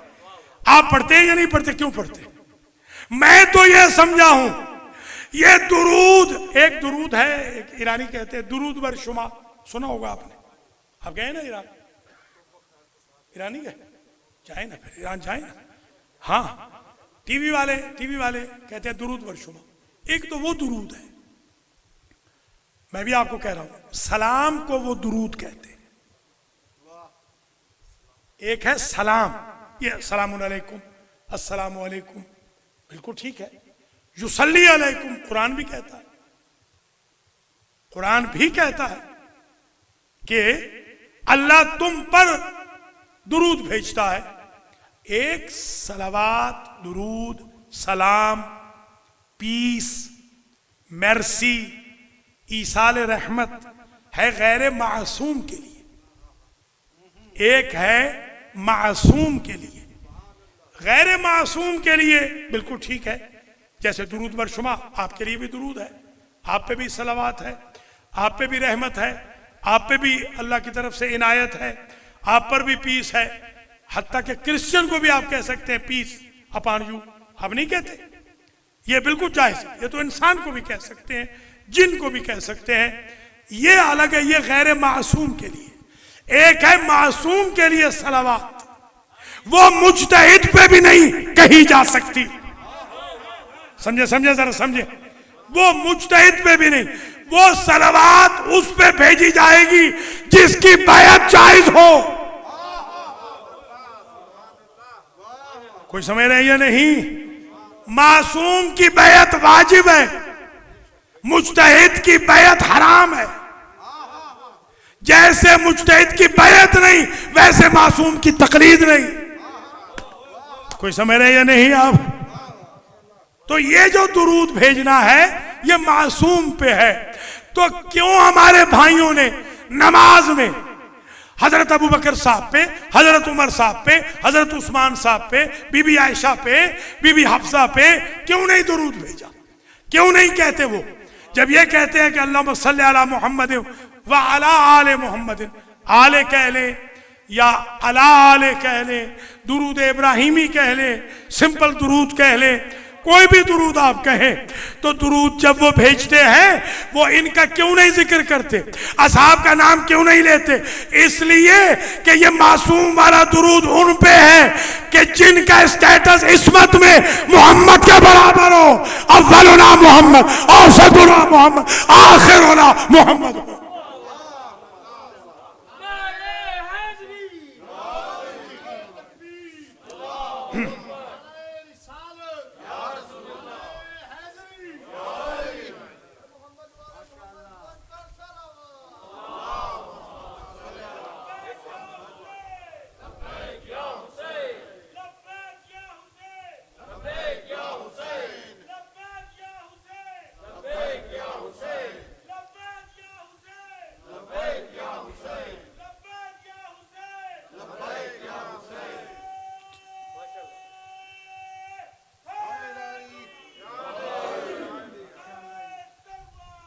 आप पढ़ते हैं या नहीं पढ़ते? क्यों पढ़ते? मैं तो यह समझा हूं, ये दुरूद, एक दुरूद है, एक ईरानी कहते हैं दुरूद बर शुमा, सुना होगा आपने। आप गए ना ईरान? ईरानी गए? जाए ना, फिर ईरान जाए ना। हाँ, टीवी वाले कहते हैं दुरूद बर शुमा। एक तो वो दुरूद है, मैं भी आपको कह रहा हूं, सलाम को वो दुरूद कहते हैं। एक है सलाम, ये सलामुन अलैकुम, अस्सलामु अलैकुम, बिल्कुल ठीक है। युसल्ली अलैकुम, कुरान भी कहता है, कुरान भी कहता है कि अल्लाह तुम पर दुरूद भेजता है। एक सलावात, दुरूद, सलाम, पीस, मर्सी, ईसाल रहमत है गैर मासूम के लिए, एक है मासूम के लिए। गैर मासूम के लिए बिल्कुल ठीक है, जैसे दुरूद बरशुमा, आपके लिए भी दुरूद है, आप पे भी सलावात है, आप पे भी रहमत है, आप पे भी अल्लाह की तरफ से इनायत है, आप पर भी पीस है। हत्ता कि क्रिश्चियन को भी आप कह सकते हैं पीस अपॉन यू, आप नहीं कहते? ये बिल्कुल जायज है। ये तो इंसान को भी कह सकते हैं, जिन को भी कह सकते हैं, ये अलग है, ये गैर मासूम के लिए। एक है मासूम के लिए सलावात, वो मुज्तहिद पे भी नहीं कही जा सकती। समझे जरा समझे, वो मुज्तहिद पे भी नहीं, वो सलावात उस पे भेजी जाएगी जिसकी बैत जायज हो। कोई समझ रहे या नहीं? मासूम की बैत वाजिब है, मुज्तहिद की बैत हराम है। जैसे मुज्तहिद की बैत नहीं, वैसे मासूम की तकलीद नहीं। कोई समझ रहे या नहीं आप? तो ये जो दुरूद भेजना है ये मासूम पे है। तो क्यों हमारे भाइयों ने नमाज में हजरत अबू बकर साहब पे, हजरत उमर साहब पे, हजरत उस्मान साहब पे, बीबी आयशा पे, बीबी हफ्सा पे क्यों नहीं दुरूद भेजा? क्यों नहीं कहते वो? जब ये कहते हैं कि अल्लाहुम्मा सल्ली अला मुहम्मद व अला आले मुहम्मद, आले कह ले या अला आले कह ले, दुरूद इब्राहिमी कह ले, सिंपल दुरूद कह ले, कोई भी दुरूद आप कहें, तो दुरूद जब वो भेजते हैं वो इनका क्यों नहीं जिक्र करते, असहाब का नाम क्यों नहीं लेते? इसलिए कि ये मासूम वाला दुरूद उन पे है कि जिनका स्टेटस इस्मत में मोहम्मद के बराबर हो। अव्वलुना मोहम्मद, औसतुना मोहम्मद, आखिरुना मोहम्मद।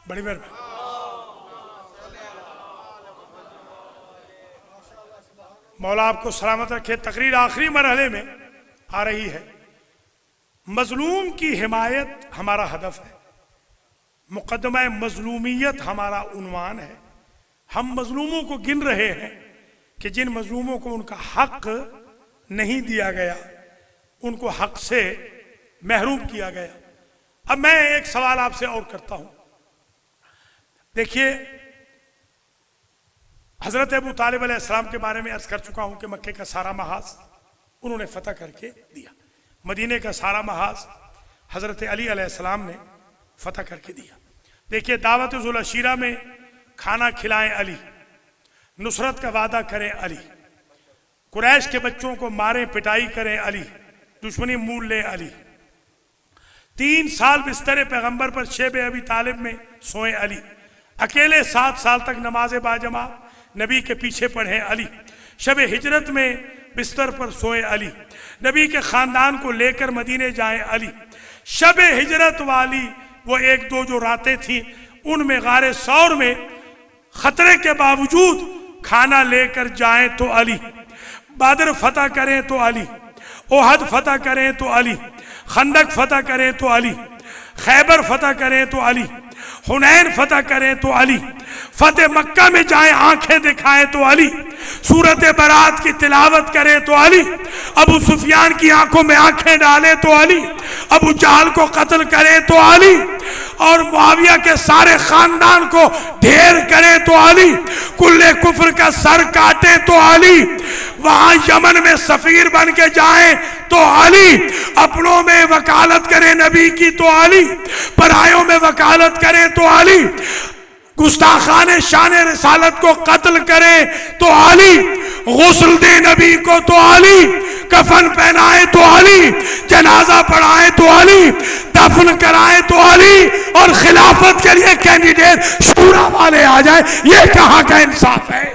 बड़ी मेहरबानी। मौला आपको सलामत रखे। तकरीर आखिरी मरहले में आ रही है। मजलूम की हिमायत हमारा हदफ है, मुकदमा मजलूमियत हमारा उन्वान है। हम मजलूमों को गिन रहे हैं कि जिन मजलूमों को उनका हक नहीं दिया गया, उनको हक से महरूम किया गया। अब मैं एक सवाल आपसे और करता हूं। देखिए, हजरत अबू तालिब अलैहिस्सलाम के बारे में अर्ज कर चुका हूं कि मक्के का सारा महाज उन्होंने फतह करके दिया, मदीने का सारा महाज हजरत अली अलैहिस्सलाम ने फतह करके दिया। देखिए, दावत जुल अशीरा में खाना खिलाएं अली, नुसरत का वादा करें अली, कुरैश के बच्चों को मारें पिटाई करें अली, दुश्मनी मूल ले अली, 3 साल बिस्तरे पैगंबर पर शेब अबी तालिब में सोए अली, अकेले 7 साल तक नमाज बाजमा नबी के पीछे पढ़े अली, शब हिजरत में बिस्तर पर सोए अली, नबी के खानदान को लेकर मदीने जाए अली, शब हिजरत वाली वो एक दो जो रातें थी उनमें गारे सौर में खतरे के बावजूद खाना लेकर जाएं तो अली, बदर फतह करें तो अली, ओहद फतह करें तो अली, खंदक फतह करें तो अली, खैबर फतह करें तो अली, हुनैन फतह करें तो अली, फतेह मक्का में जाएं आंखें दिखाएं तो अली, सूरत बरात की तिलावत करें तो अली, अबू सुफियान की आंखों में आंखें डालें तो अली, अबू जहल को कत्ल करें तो अली, और मुआविया के सारे खानदान को ढेर करें तो अली, कुल्ले कुफ्र का सर काटे तो अली, वहां यमन में सफीर बन के जाएं तो अली, अपनों में वकालत करें नबी की तो अली, परायों में वकालत करें तो अली, गुस्ताखाने शान रिसालत को कत्ल करे तो अली, गुस्ल दे नबी को तो अली, कफन पहनाए तो अली, जनाजा पढ़ाए तो अली, दफन कराए तो अली, और खिलाफत के लिए कैंडिडेट शूरा वाले आ जाए, ये कहां का इंसाफ है?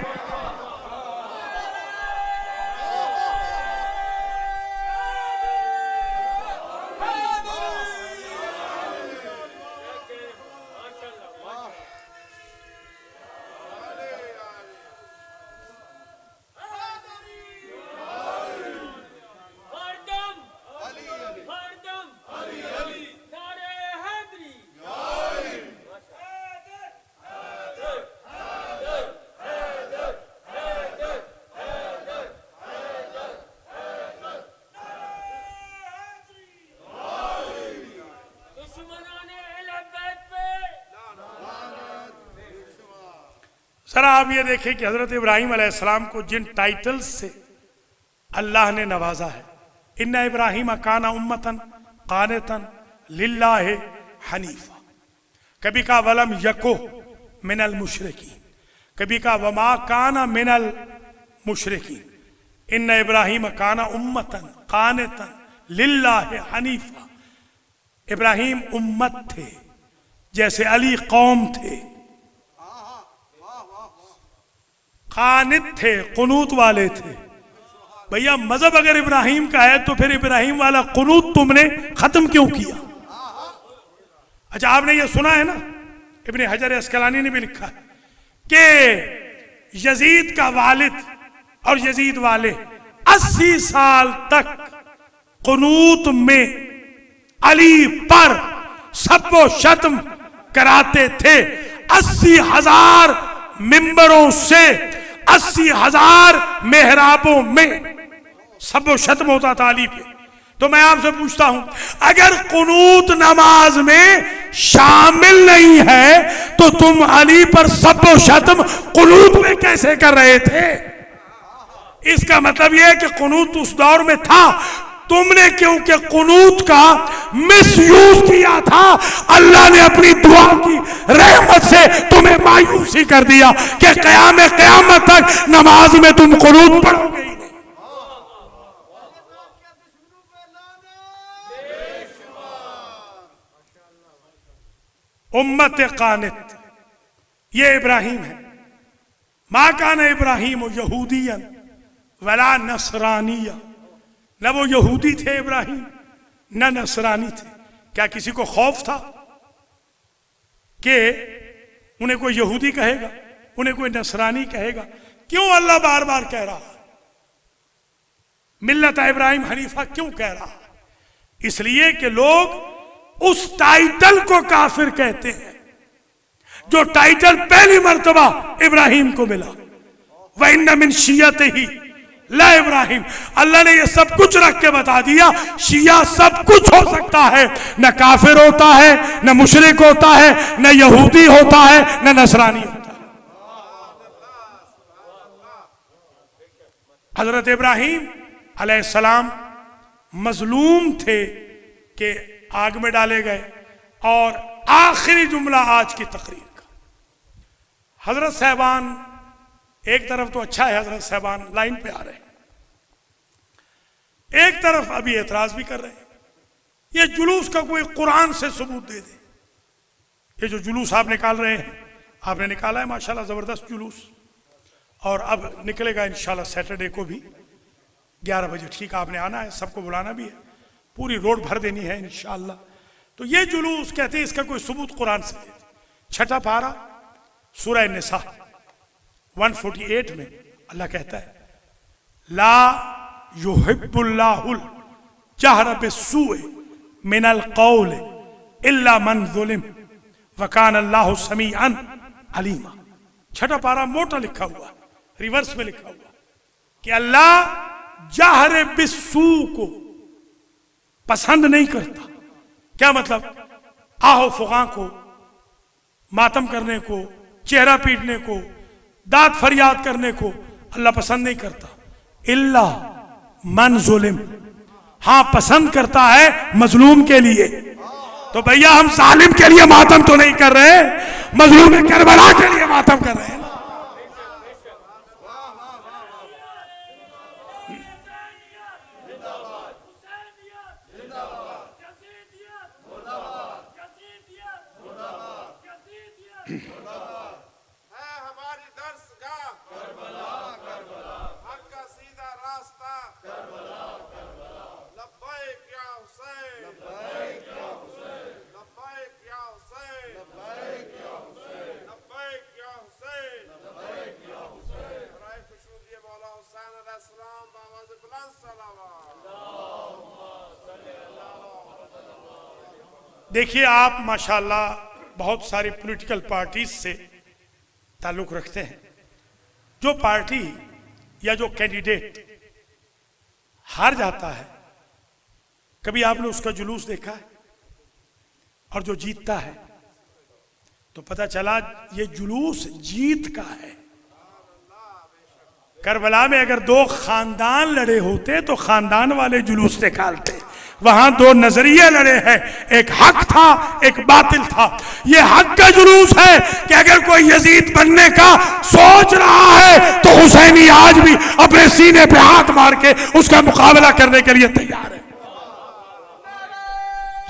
जरा आप ये देखें कि हजरत इब्राहिम अलैहिस्सलाम को जिन टाइटल्स से अल्लाह ने नवाजा है, इन्ना इब्राहिम काना उम्मतन कानितन लिल्लाहि हनीफा, कभी का वलम यको मिनल मुशरिकी, कभी का वमा काना मिनल मुशरिकी, इन्ना इब्राहिम काना उम्मतन कानितन लिल्लाहि हनीफा। इब्राहिम उम्मत थे जैसे अली कौम थे, कानित थे, कुनूत वाले थे। भैया मजहब अगर इब्राहिम का है तो फिर इब्राहिम वाला कुनूत तुमने खत्म क्यों किया? अच्छा, आपने ये सुना है ना, इब्ने हजर अस्कलानी ने भी लिखा है कि यजीद का वालिद और यजीद वाले 80 साल तक कुनूत में अली पर सबो शत्म कराते थे। 80,000 मिंबरों से 80,000 मेहराबों में सबो शत्म होता था अली पे। तो मैं आपसे पूछता हूं, अगर कुनूत नमाज में शामिल नहीं है तो तुम अली पर सबो शत्म कुनूत में कैसे कर रहे थे? इसका मतलब यह है कि कुनूत उस दौर में था, तुमने क्योंकि कुनूत का मिसयूज किया था, अल्लाह ने अपनी दुआ की रहमत से तुम्हें मायूसी कर दिया कि क़यामत तक नमाज में तुम कुनूत पढ़ोगे ही नहीं। उम्मत कानित ये इब्राहिम है। मा कान इब्राहिम यहूदियन वला नसरानिया, न वो यहूदी थे इब्राहिम न नसरानी थे। क्या किसी को खौफ था कि उन्हें कोई यहूदी कहेगा, उन्हें कोई नसरानी कहेगा? क्यों अल्लाह बार बार कह रहा है मिल्लत इब्राहिम हनीफा? क्यों कह रहा है? इसलिए कि लोग उस टाइटल को काफिर कहते हैं जो टाइटल पहली मर्तबा इब्राहिम को मिला। वह इन्ना मिन शियतिही ला इब्राहिम, अल्लाह ने ये सब कुछ रख के बता दिया, शिया सब कुछ हो सकता है, न काफिर होता है, न मुशरिक होता है, न यहूदी होता है, न नसरानी होता है। हजरत इब्राहिम अलैहिस्सलाम मजलूम थे कि आग में डाले गए। और आखिरी जुमला आज की तकरीर का, हजरत साहबान एक तरफ तो अच्छा है, हजरत साहबान लाइन पे आ रहे हैं, एक तरफ अभी एतराज भी कर रहे हैं। ये जुलूस का कोई कुरान से सबूत दे दे। ये जो जुलूस आप निकाल रहे हैं, आपने निकाला है माशाल्लाह जबरदस्त जुलूस, और अब निकलेगा इंशाल्लाह सैटरडे को भी 11 बजे। ठीक, आपने आना है, सबको बुलाना भी है, पूरी रोड भर देनी है इंशाल्लाह। तो ये जुलूस कहते हैं, इसका कोई सबूत कुरान से देते। छठा पारा सूरह निसा 148 में अल्लाह कहता है, ला युहिब्बुल्लाहुल जहर बिस्सूए मिनल कौल इल्ला मन ज़ुलिम व कान अल्लाहु समीअन अलीमा। छठा पारा मोटा लिखा हुआ, रिवर्स में लिखा हुआ कि अल्लाह जहर बिस्सू को पसंद नहीं करता। क्या मतलब? आहो फुगा को, मातम करने को, चेहरा पीटने को, दांत फरियाद करने को अल्लाह पसंद नहीं करता। इल्ला मन जुलिम, हां पसंद करता है मजलूम के लिए। तो भैया हम जालिम के लिए मातम तो नहीं कर रहे, मजलूम करबला के लिए मातम कर रहे हैं। देखिए आप माशाल्लाह बहुत सारी पॉलिटिकल पार्टीज से ताल्लुक रखते हैं। जो पार्टी या जो कैंडिडेट हार जाता है, कभी आपने उसका जुलूस देखा है? और जो जीतता है तो पता चला ये जुलूस जीत का है। करबला में अगर दो खानदान लड़े होते तो खानदान वाले जुलूस निकालते। वहां दो नजरिए लड़े हैं, एक हक था एक बातिल था। ये हक का जुलूस है कि अगर कोई यजीद बनने का सोच रहा है तो हुसैनी आज भी अपने सीने पे हाथ मार के उसका मुकाबला करने के लिए तैयार है।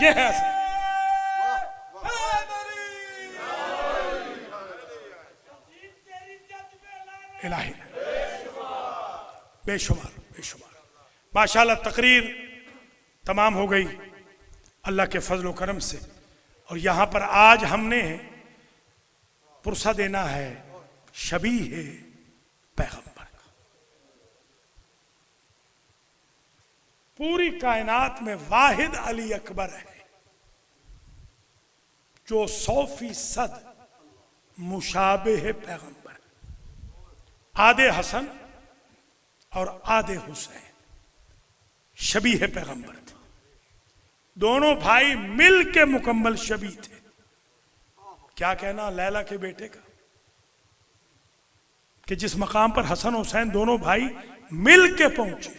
ये है इलाही, बेशुमार बेशुमार। माशाल्लाह तकरीर तमाम हो गई अल्लाह के फजल करम से। और यहां पर आज हमने पुरसा देना है शबीह पैगंबर का। पूरी कायनात में वाहिद अली अकबर है जो 100% मुशाबे पैगंबर, आधे हसन और आधे हुसैन शबीह पैगंबर थे। दोनों भाई मिल के मुकम्मल शबी थे। क्या कहना लैला के बेटे का कि जिस मकाम पर हसन हुसैन दोनों भाई मिल के पहुंचे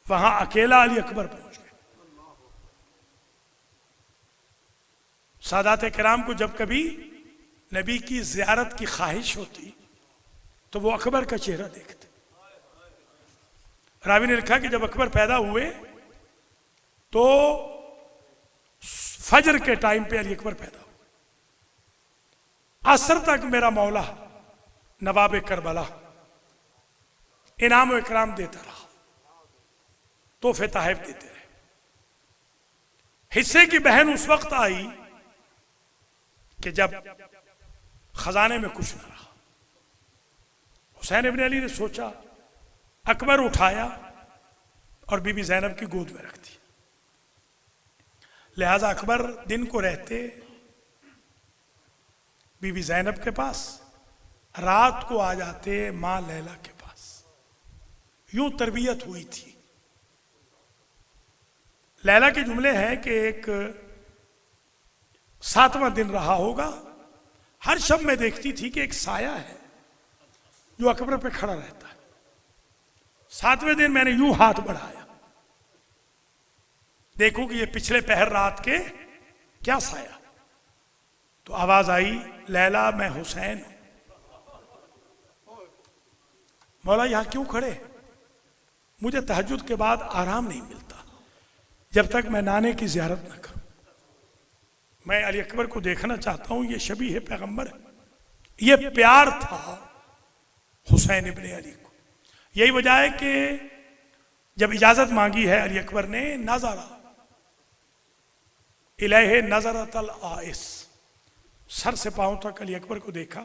वहां अकेला अली अकबर पहुंच गए। सादात किराम को जब कभी नबी की जियारत की ख्वाहिश होती तो वो अकबर का चेहरा देखते। रावी ने लिखा कि जब अकबर पैदा हुए तो फजर के टाइम पे अली अकबर पैदा हुए। असर तक मेरा मौला नवाब करबला इनाम व इकराम देता रहा, तोहफे तहफ देते रहे। हिस्से की बहन उस वक्त आई कि जब खजाने में कुछ न रहा। हुसैन इब्न अली ने सोचा, अकबर उठाया और बीबी जैनब की गोद में रख दी। लिहाजा अकबर दिन को रहते बीबी जैनब के पास, रात को आ जाते मां लैला के पास। यूं तरबियत हुई थी। लैला के जुमले हैं कि एक 7वां दिन रहा होगा, हर शब में देखती थी कि एक साया है जो अकबर पे खड़ा रहता है। 7वें दिन मैंने यूं हाथ बढ़ाया, देखो कि ये पिछले पहर रात के क्या साया। तो आवाज आई, लैला मैं हुसैन हूं। मौला यहां क्यों खड़े? मुझे तहज्जुद के बाद आराम नहीं मिलता जब तक मैं नाने की जियारत न करूं। मैं अली अकबर को देखना चाहता हूं, ये शबीह पैगंबर है। ये प्यार था हुसैन इब्ने अली को। यही वजह है कि जब इजाजत मांगी है अली अकबर ने, नजारा इलैहे नजरतल आइस, सर से पांव तक अली अकबर को देखा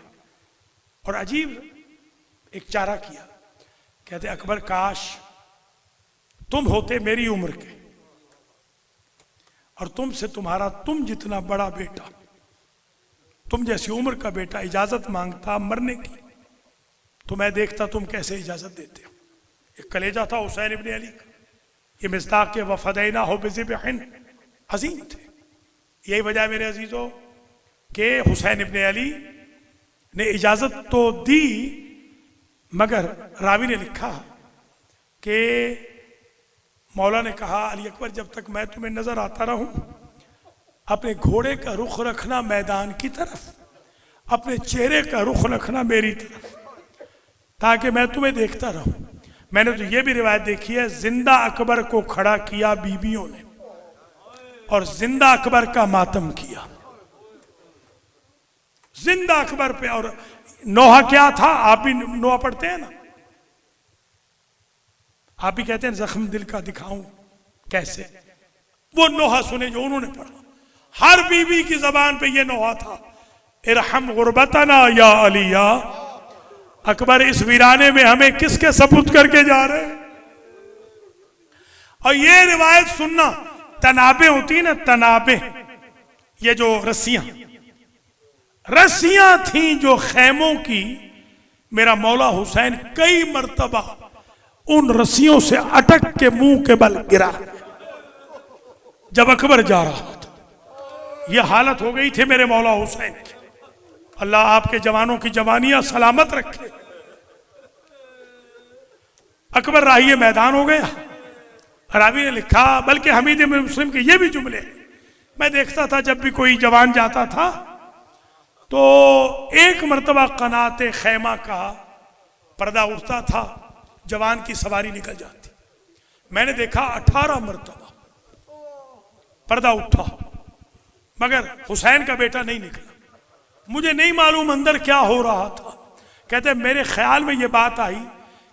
और अजीब एक चारा किया। कहते अकबर काश तुम होते मेरी उम्र के और तुमसे तुम्हारा तुम जितना बड़ा बेटा, तुम जैसी उम्र का बेटा इजाजत मांगता मरने की, तो मैं देखता तुम कैसे इजाजत देते हो। एक कलेजा था हुसैन इब्ने अली का, ये मिस्दाक के वफदैना हो बिज़िबहिन अजीम थे। यही वजह मेरे अजीजों के हुसैन इब्ने अली ने इजाजत तो दी, मगर रावी ने लिखा कि मौला ने कहा अली अकबर जब तक मैं तुम्हें नजर आता रहूं, अपने घोड़े का रुख रखना मैदान की तरफ, अपने चेहरे का रुख रखना मेरी तरफ, ताकि मैं तुम्हें देखता रहूं। मैंने तो ये भी रिवायत देखी है, जिंदा अकबर को खड़ा किया बीबियों ने और जिंदा अकबर का मातम किया, जिंदा अकबर पे। और नोहा क्या था, आप भी नोहा पढ़ते हैं ना, आप भी कहते हैं जख्म दिल का दिखाऊं कैसे, वो नोहा सुने जो उन्होंने पढ़ा। हर बीबी की जबान पे ये नोहा था, इरहम गुरबतना या अलिया। अकबर इस वीराने में हमें किसके सपुर्द करके जा रहे हैं। और ये रिवायत सुनना, तनाबे होती है ना, तनाबे, ये जो रस्सियां थी जो खैमों की, मेरा मौला हुसैन कई मर्तबा उन रस्सियों से अटक के मुंह के बल गिरा जब अकबर जा रहा था। यह हालत हो गई थी मेरे मौला हुसैन की। अल्लाह आपके जवानों की जवानियां सलामत रखे। अकबर राही मैदान हो गया। रावी ने लिखा, बल्कि हमीद इब्न मुस्लिम के ये भी जुमले मैं देखता था, जब भी कोई जवान जाता था तो एक मर्तबा कनाते खैमा का पर्दा उठता था, जवान की सवारी निकल जाती। मैंने देखा 18 मर्तबा पर्दा उठा, मगर हुसैन का बेटा नहीं निकला। मुझे नहीं मालूम अंदर क्या हो रहा था। कहते मेरे ख्याल में ये बात आई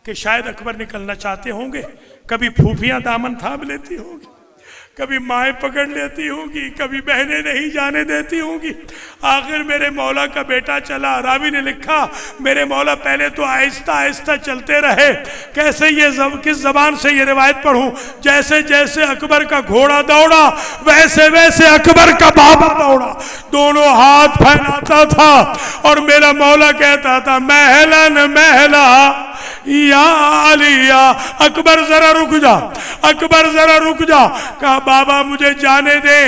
कि शायद अकबर निकलना चाहते होंगे, कभी फूफियां दामन थाम लेती होंगी, कभी माएँ पकड़ लेती होंगी, कभी बहनें नहीं जाने देती होंगी। आखिर मेरे मौला का बेटा चला। रावी ने लिखा, मेरे मौला पहले तो आहिस्ता आहिस्ता चलते रहे। कैसे ये किस जबान से ये रिवायत पढ़ूं, जैसे जैसे अकबर का घोड़ा दौड़ा वैसे वैसे अकबर का बाबा दौड़ा, दोनों हाथ फैलाता था और मेरा मौला कहता था महलन महला या अलिया, अकबर जरा रुक जा, अकबर जरा रुक जा। कहा बाबा मुझे जाने दे।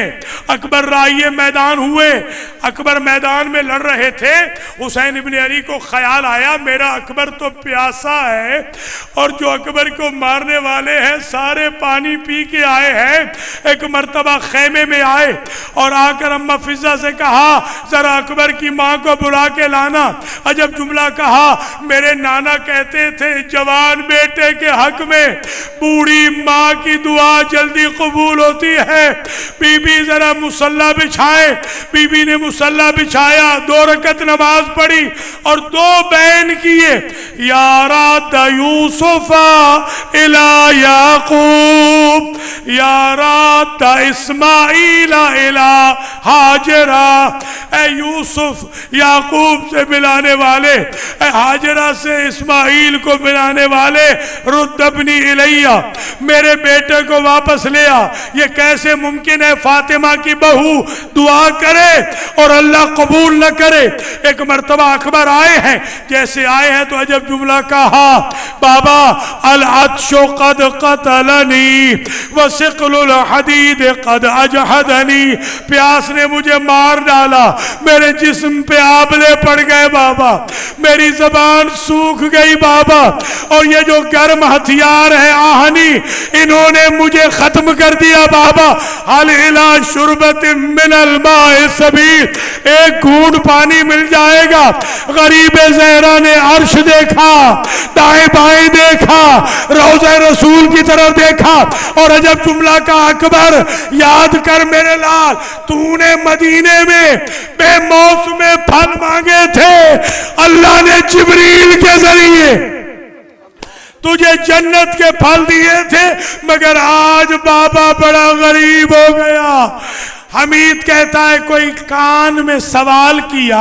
अकबर राही मैदान हुए, अकबर मैदान में लड़ रहे थे। हुसैन इब्ने अली को ख्याल आया मेरा अकबर तो प्यासा है और जो अकबर को मारने वाले हैं सारे पानी पी के आए हैं। एक मर्तबा खेमे में आए और आकर अम्मा फिजा से कहा जरा अकबर की माँ को बुला के लाना। अजब जुमला कहा, मेरे नाना कहते थे जवान बेटे के हक में बूढ़ी माँ की दुआ जल्दी कबूल होती है। बीबी जरा मुसल्ला बिछाए। बीबी ने मुसल्ला बिछाया, 2 रकत नमाज पढ़ी और 2 बैन किए, यारा यूसुफा इला याकूब, यारा इस्माइला इला हाजरा। ए यूसुफ याकूब से मिलाने वाले, ए हाजरा से इस्माइल को मिलाने वाले, रुद्दबनी इलैया, मेरे बेटे को वापस ले आ। ये कैसे मुमकिन है फातिमा की बहू दुआ करे और अल्लाह कबूल न करे। एक मर्तबा अकबर आए हैं, जैसे आए हैं तो अजब जुमला कहा, बाबा अल अत्शो कद कतलनी व सिक़लुल हदीद कद अजहदनी, प्यास ने मुझे मार डाला, मेरे जिस्म पे आबले पड़ गए बाबा, मेरी जबान सूख गई बाबा, और ये जो गर्म हथियार है आहनी, इन्होंने मुझे खत्म कर दिया बाबा। हल इला शुरबत मिनल माए सबील, एक घूंट पानी मिल जाएगा। गरीब ज़हरा ने अर्श देखा, दाएं बाएं देखा, रोज़े रसूल की तरफ देखा और अजब जुमला का, अकबर याद कर मेरे लाल, तूने मदीने में बेमौसमे फल मांगे थे, अल्लाह ने जिब्रील के जरिए तुझे जन्नत के फल दिए थे, मगर आज बाबा बड़ा गरीब हो गया। हमीद कहता है कोई कान में सवाल किया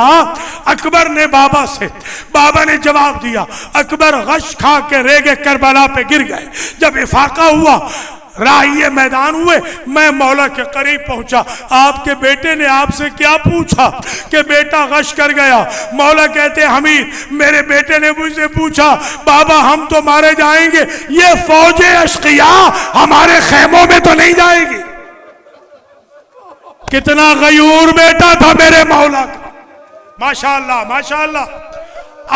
अकबर ने बाबा से, बाबा ने जवाब दिया। अकबर गश खा के रेगे करबला पे गिर गए। जब इफाका हुआ, राहिए मैदान हुए, मैं मौला के करीब पहुंचा। आपके बेटे ने आपसे क्या पूछा कि बेटा गश कर गया? मौला कहते हमीद, मेरे बेटे ने मुझसे पूछा बाबा हम तो मारे जाएंगे, ये फौजे अश्किया हमारे खेमों में तो नहीं जाएगी। कितना गयूर बेटा था मेरे मौला का, माशाअल्लाह माशाअल्लाह।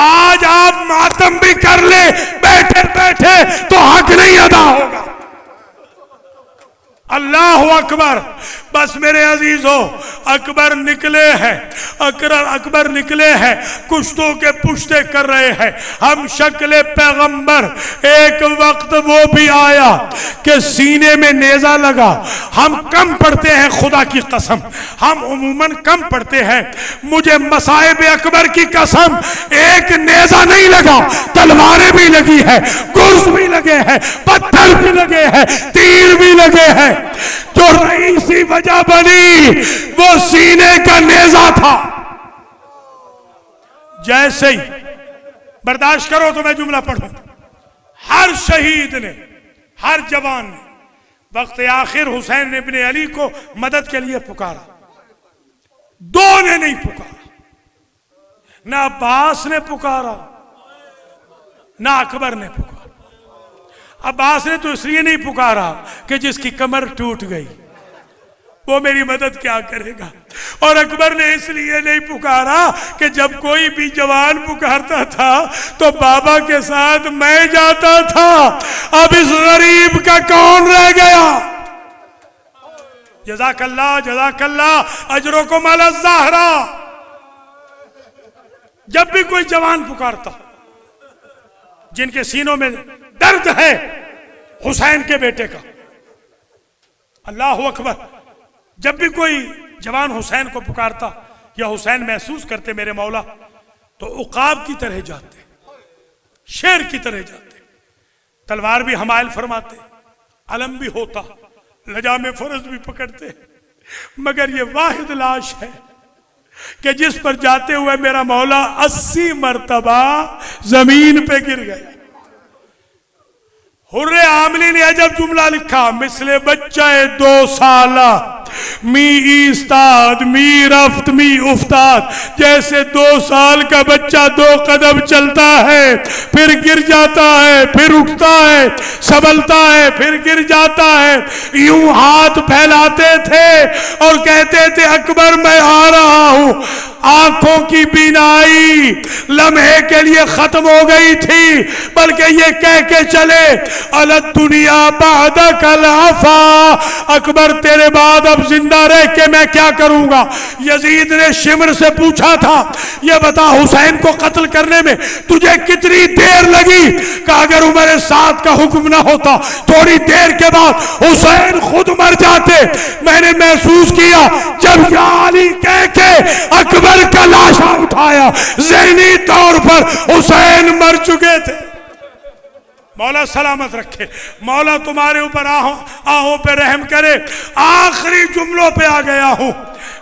आज आप मातम भी कर ले बैठे बैठे तो हक नहीं अदा होगा। अल्लाह अकबर। बस मेरे अजीजों, अकबर निकले हैं, अकबर निकले हैं, कुश्तों के पुश्ते कर रहे हैं। हम शक्ल पैगंबर, एक वक्त वो भी आया कि सीने में नेजा लगा। हम कम पढ़ते हैं, खुदा की कसम हम उमूमन कम पढ़ते हैं। मुझे मसाइब अकबर की कसम, एक नेजा नहीं लगा, तलवारें भी लगी है, गुर्ज भी लगे हैं, पत्थर भी लगे हैं, तीर भी लगे हैं। जो रईसी वजह बनी वो सीने का नेजा था। जैसे ही, बर्दाश्त करो तो मैं जुमला पढ़ूं। हर शहीद ने, हर जवान ने वक्त आखिर हुसैन इब्ने अली को मदद के लिए पुकारा। दो ने नहीं पुकारा, ना अब्बास ने पुकारा ना अकबर ने पुकारा। अब्बास ने तो इसलिए नहीं पुकारा कि जिसकी कमर टूट गई वो मेरी मदद क्या करेगा, और अकबर ने इसलिए नहीं पुकारा कि जब कोई भी जवान पुकारता था तो बाबा के साथ मैं जाता था। अब इस गरीब का कौन रह गया? जज़ाकल्लाह जज़ाकल्लाह अजरुकुम अला ज़हरा। जब भी कोई जवान पुकारता, जिनके सीनों में दर्द है हुसैन के बेटे का, अल्लाह अकबर, जब भी कोई जवान हुसैन को पुकारता या हुसैन महसूस करते मेरे मौला, तो उकाब की तरह जाते, शेर की तरह जाते, तलवार भी हमायल फरमाते, अलम भी होता, लजाम फरज भी पकड़ते। मगर ये वाहिद लाश है कि जिस पर जाते हुए मेरा मौला 80 मरतबा जमीन पे गिर गया। हुर्रे आमली ने अजब जुमला लिखा, मिसले बच्चा 2 साला मी इस्ताद मी रफ्त मी उफ्ताद। जैसे 2 साल का बच्चा 2 कदम चलता है, फिर गिर जाता है, फिर उठता है, संभलता है, फिर गिर जाता है, यूं हाथ फैलाते थे और कहते थे अकबर मैं आ रहा हूं। आंखों की बीनाई लम्हे के लिए खत्म हो गई थी, बल्कि ये कह के चले अलग दुनिया बादा कल आफा, अकबर तेरे बाद अब जिंदा रह के मैं क्या करूंगा। यजीद ने शिमर से पूछा था ये बता हुसैन को कत्ल करने में तुझे कितनी देर लगी? कि अगर उमर साद का हुक्म ना होता थोड़ी देर के बाद हुसैन खुद मर जाते। मैंने महसूस किया जब या अली कह के अकबर का लाशा उठाया, ज़हनी तौर पर हुसैन मर चुके थे। मौला सलामत रखे, मौला तुम्हारे ऊपर आहों पे रहम करे। आखिरी जुमलों पे आ गया हूं।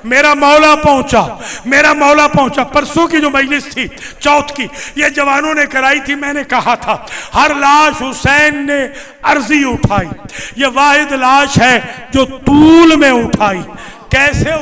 मेरा मौला पहुंचा। परसों की जो मजलिस थी, चौथ की, ये जवानों ने कराई थी। मैंने कहा था हर लाश हुसैन ने अर्जी उठाई, ये वाहिद लाश है जो तूल में उठाई। कैसे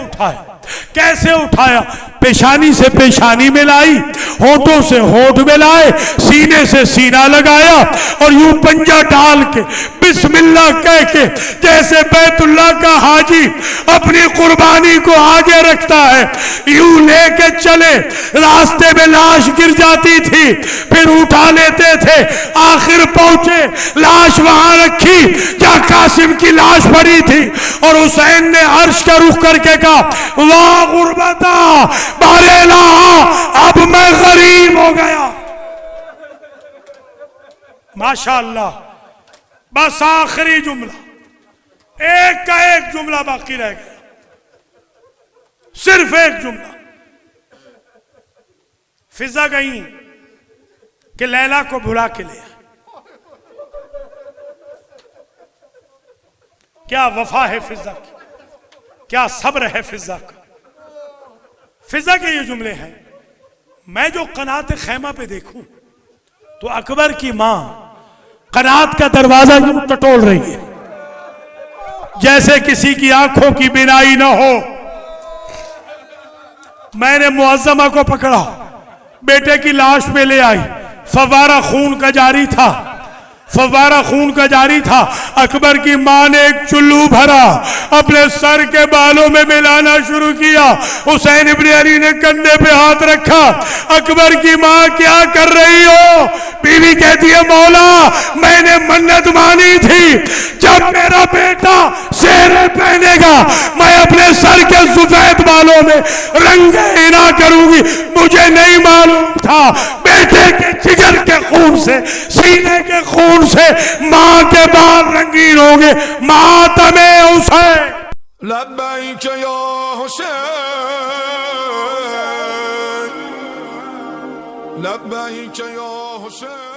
उठाया? पेशानी से पेशानी मिलाई, होठों से होठ मिलाए, सीने से सीना लगाया और यूं पंजा डाल के बिस्मिल्लाह कह के, जैसे बैतुल्लाह का हाजी अपनी कुर्बानी को आगे रखता है, यूं लेके चले। रास्ते में लाश गिर जाती थी, फिर उठा लेते थे। आखिर पहुंचे, लाश वहां रखी जहां कासिम की लाश पड़ी थी, और हुसैन ने अर्श का रुख करके कहा वाह गुर्बता बारेला, अब मैं गरीब हो गया। माशाअल्लाह। बस आखिरी जुमला, एक का एक जुमला बाकी रह गया, सिर्फ एक जुमला। फिजा गई कि लैला को भुला के ले। क्या वफा है फिजा की, क्या सब्र है फिजा का। फिजा के ये जुमले हैं। मैं जो कनात खैमा पे देखूं तो अकबर की मां कनात का दरवाजा यूं टटोल रही है जैसे किसी की आंखों की बिनाई ना हो। मैंने मुअज्जमा को पकड़ा, बेटे की लाश पे ले आई। फवारा खून का जारी था, फवारा खून का जारी था। अकबर की मां ने एक चुल्लू भरा, अपने सर के बालों में मिलाना शुरू किया। हुसैन इब्न अली ने कंधे पे हाथ रखा। अकबर की मां क्या कर रही हो? बीवी कहती है मौला मैंने मन्नत मानी थी जब मेरा बेटा सेहरे पहनेगा मैं अपने सर के सफेद बालों में रंगे हिना करूंगी। मुझे नहीं मालूम था बेटे के जिगर के खून से, सीने के खून से मां के बाल रंगीन होंगे। मातमे हुसैन। लब्बैक या हुसैन, लब्बैक या हुसैन।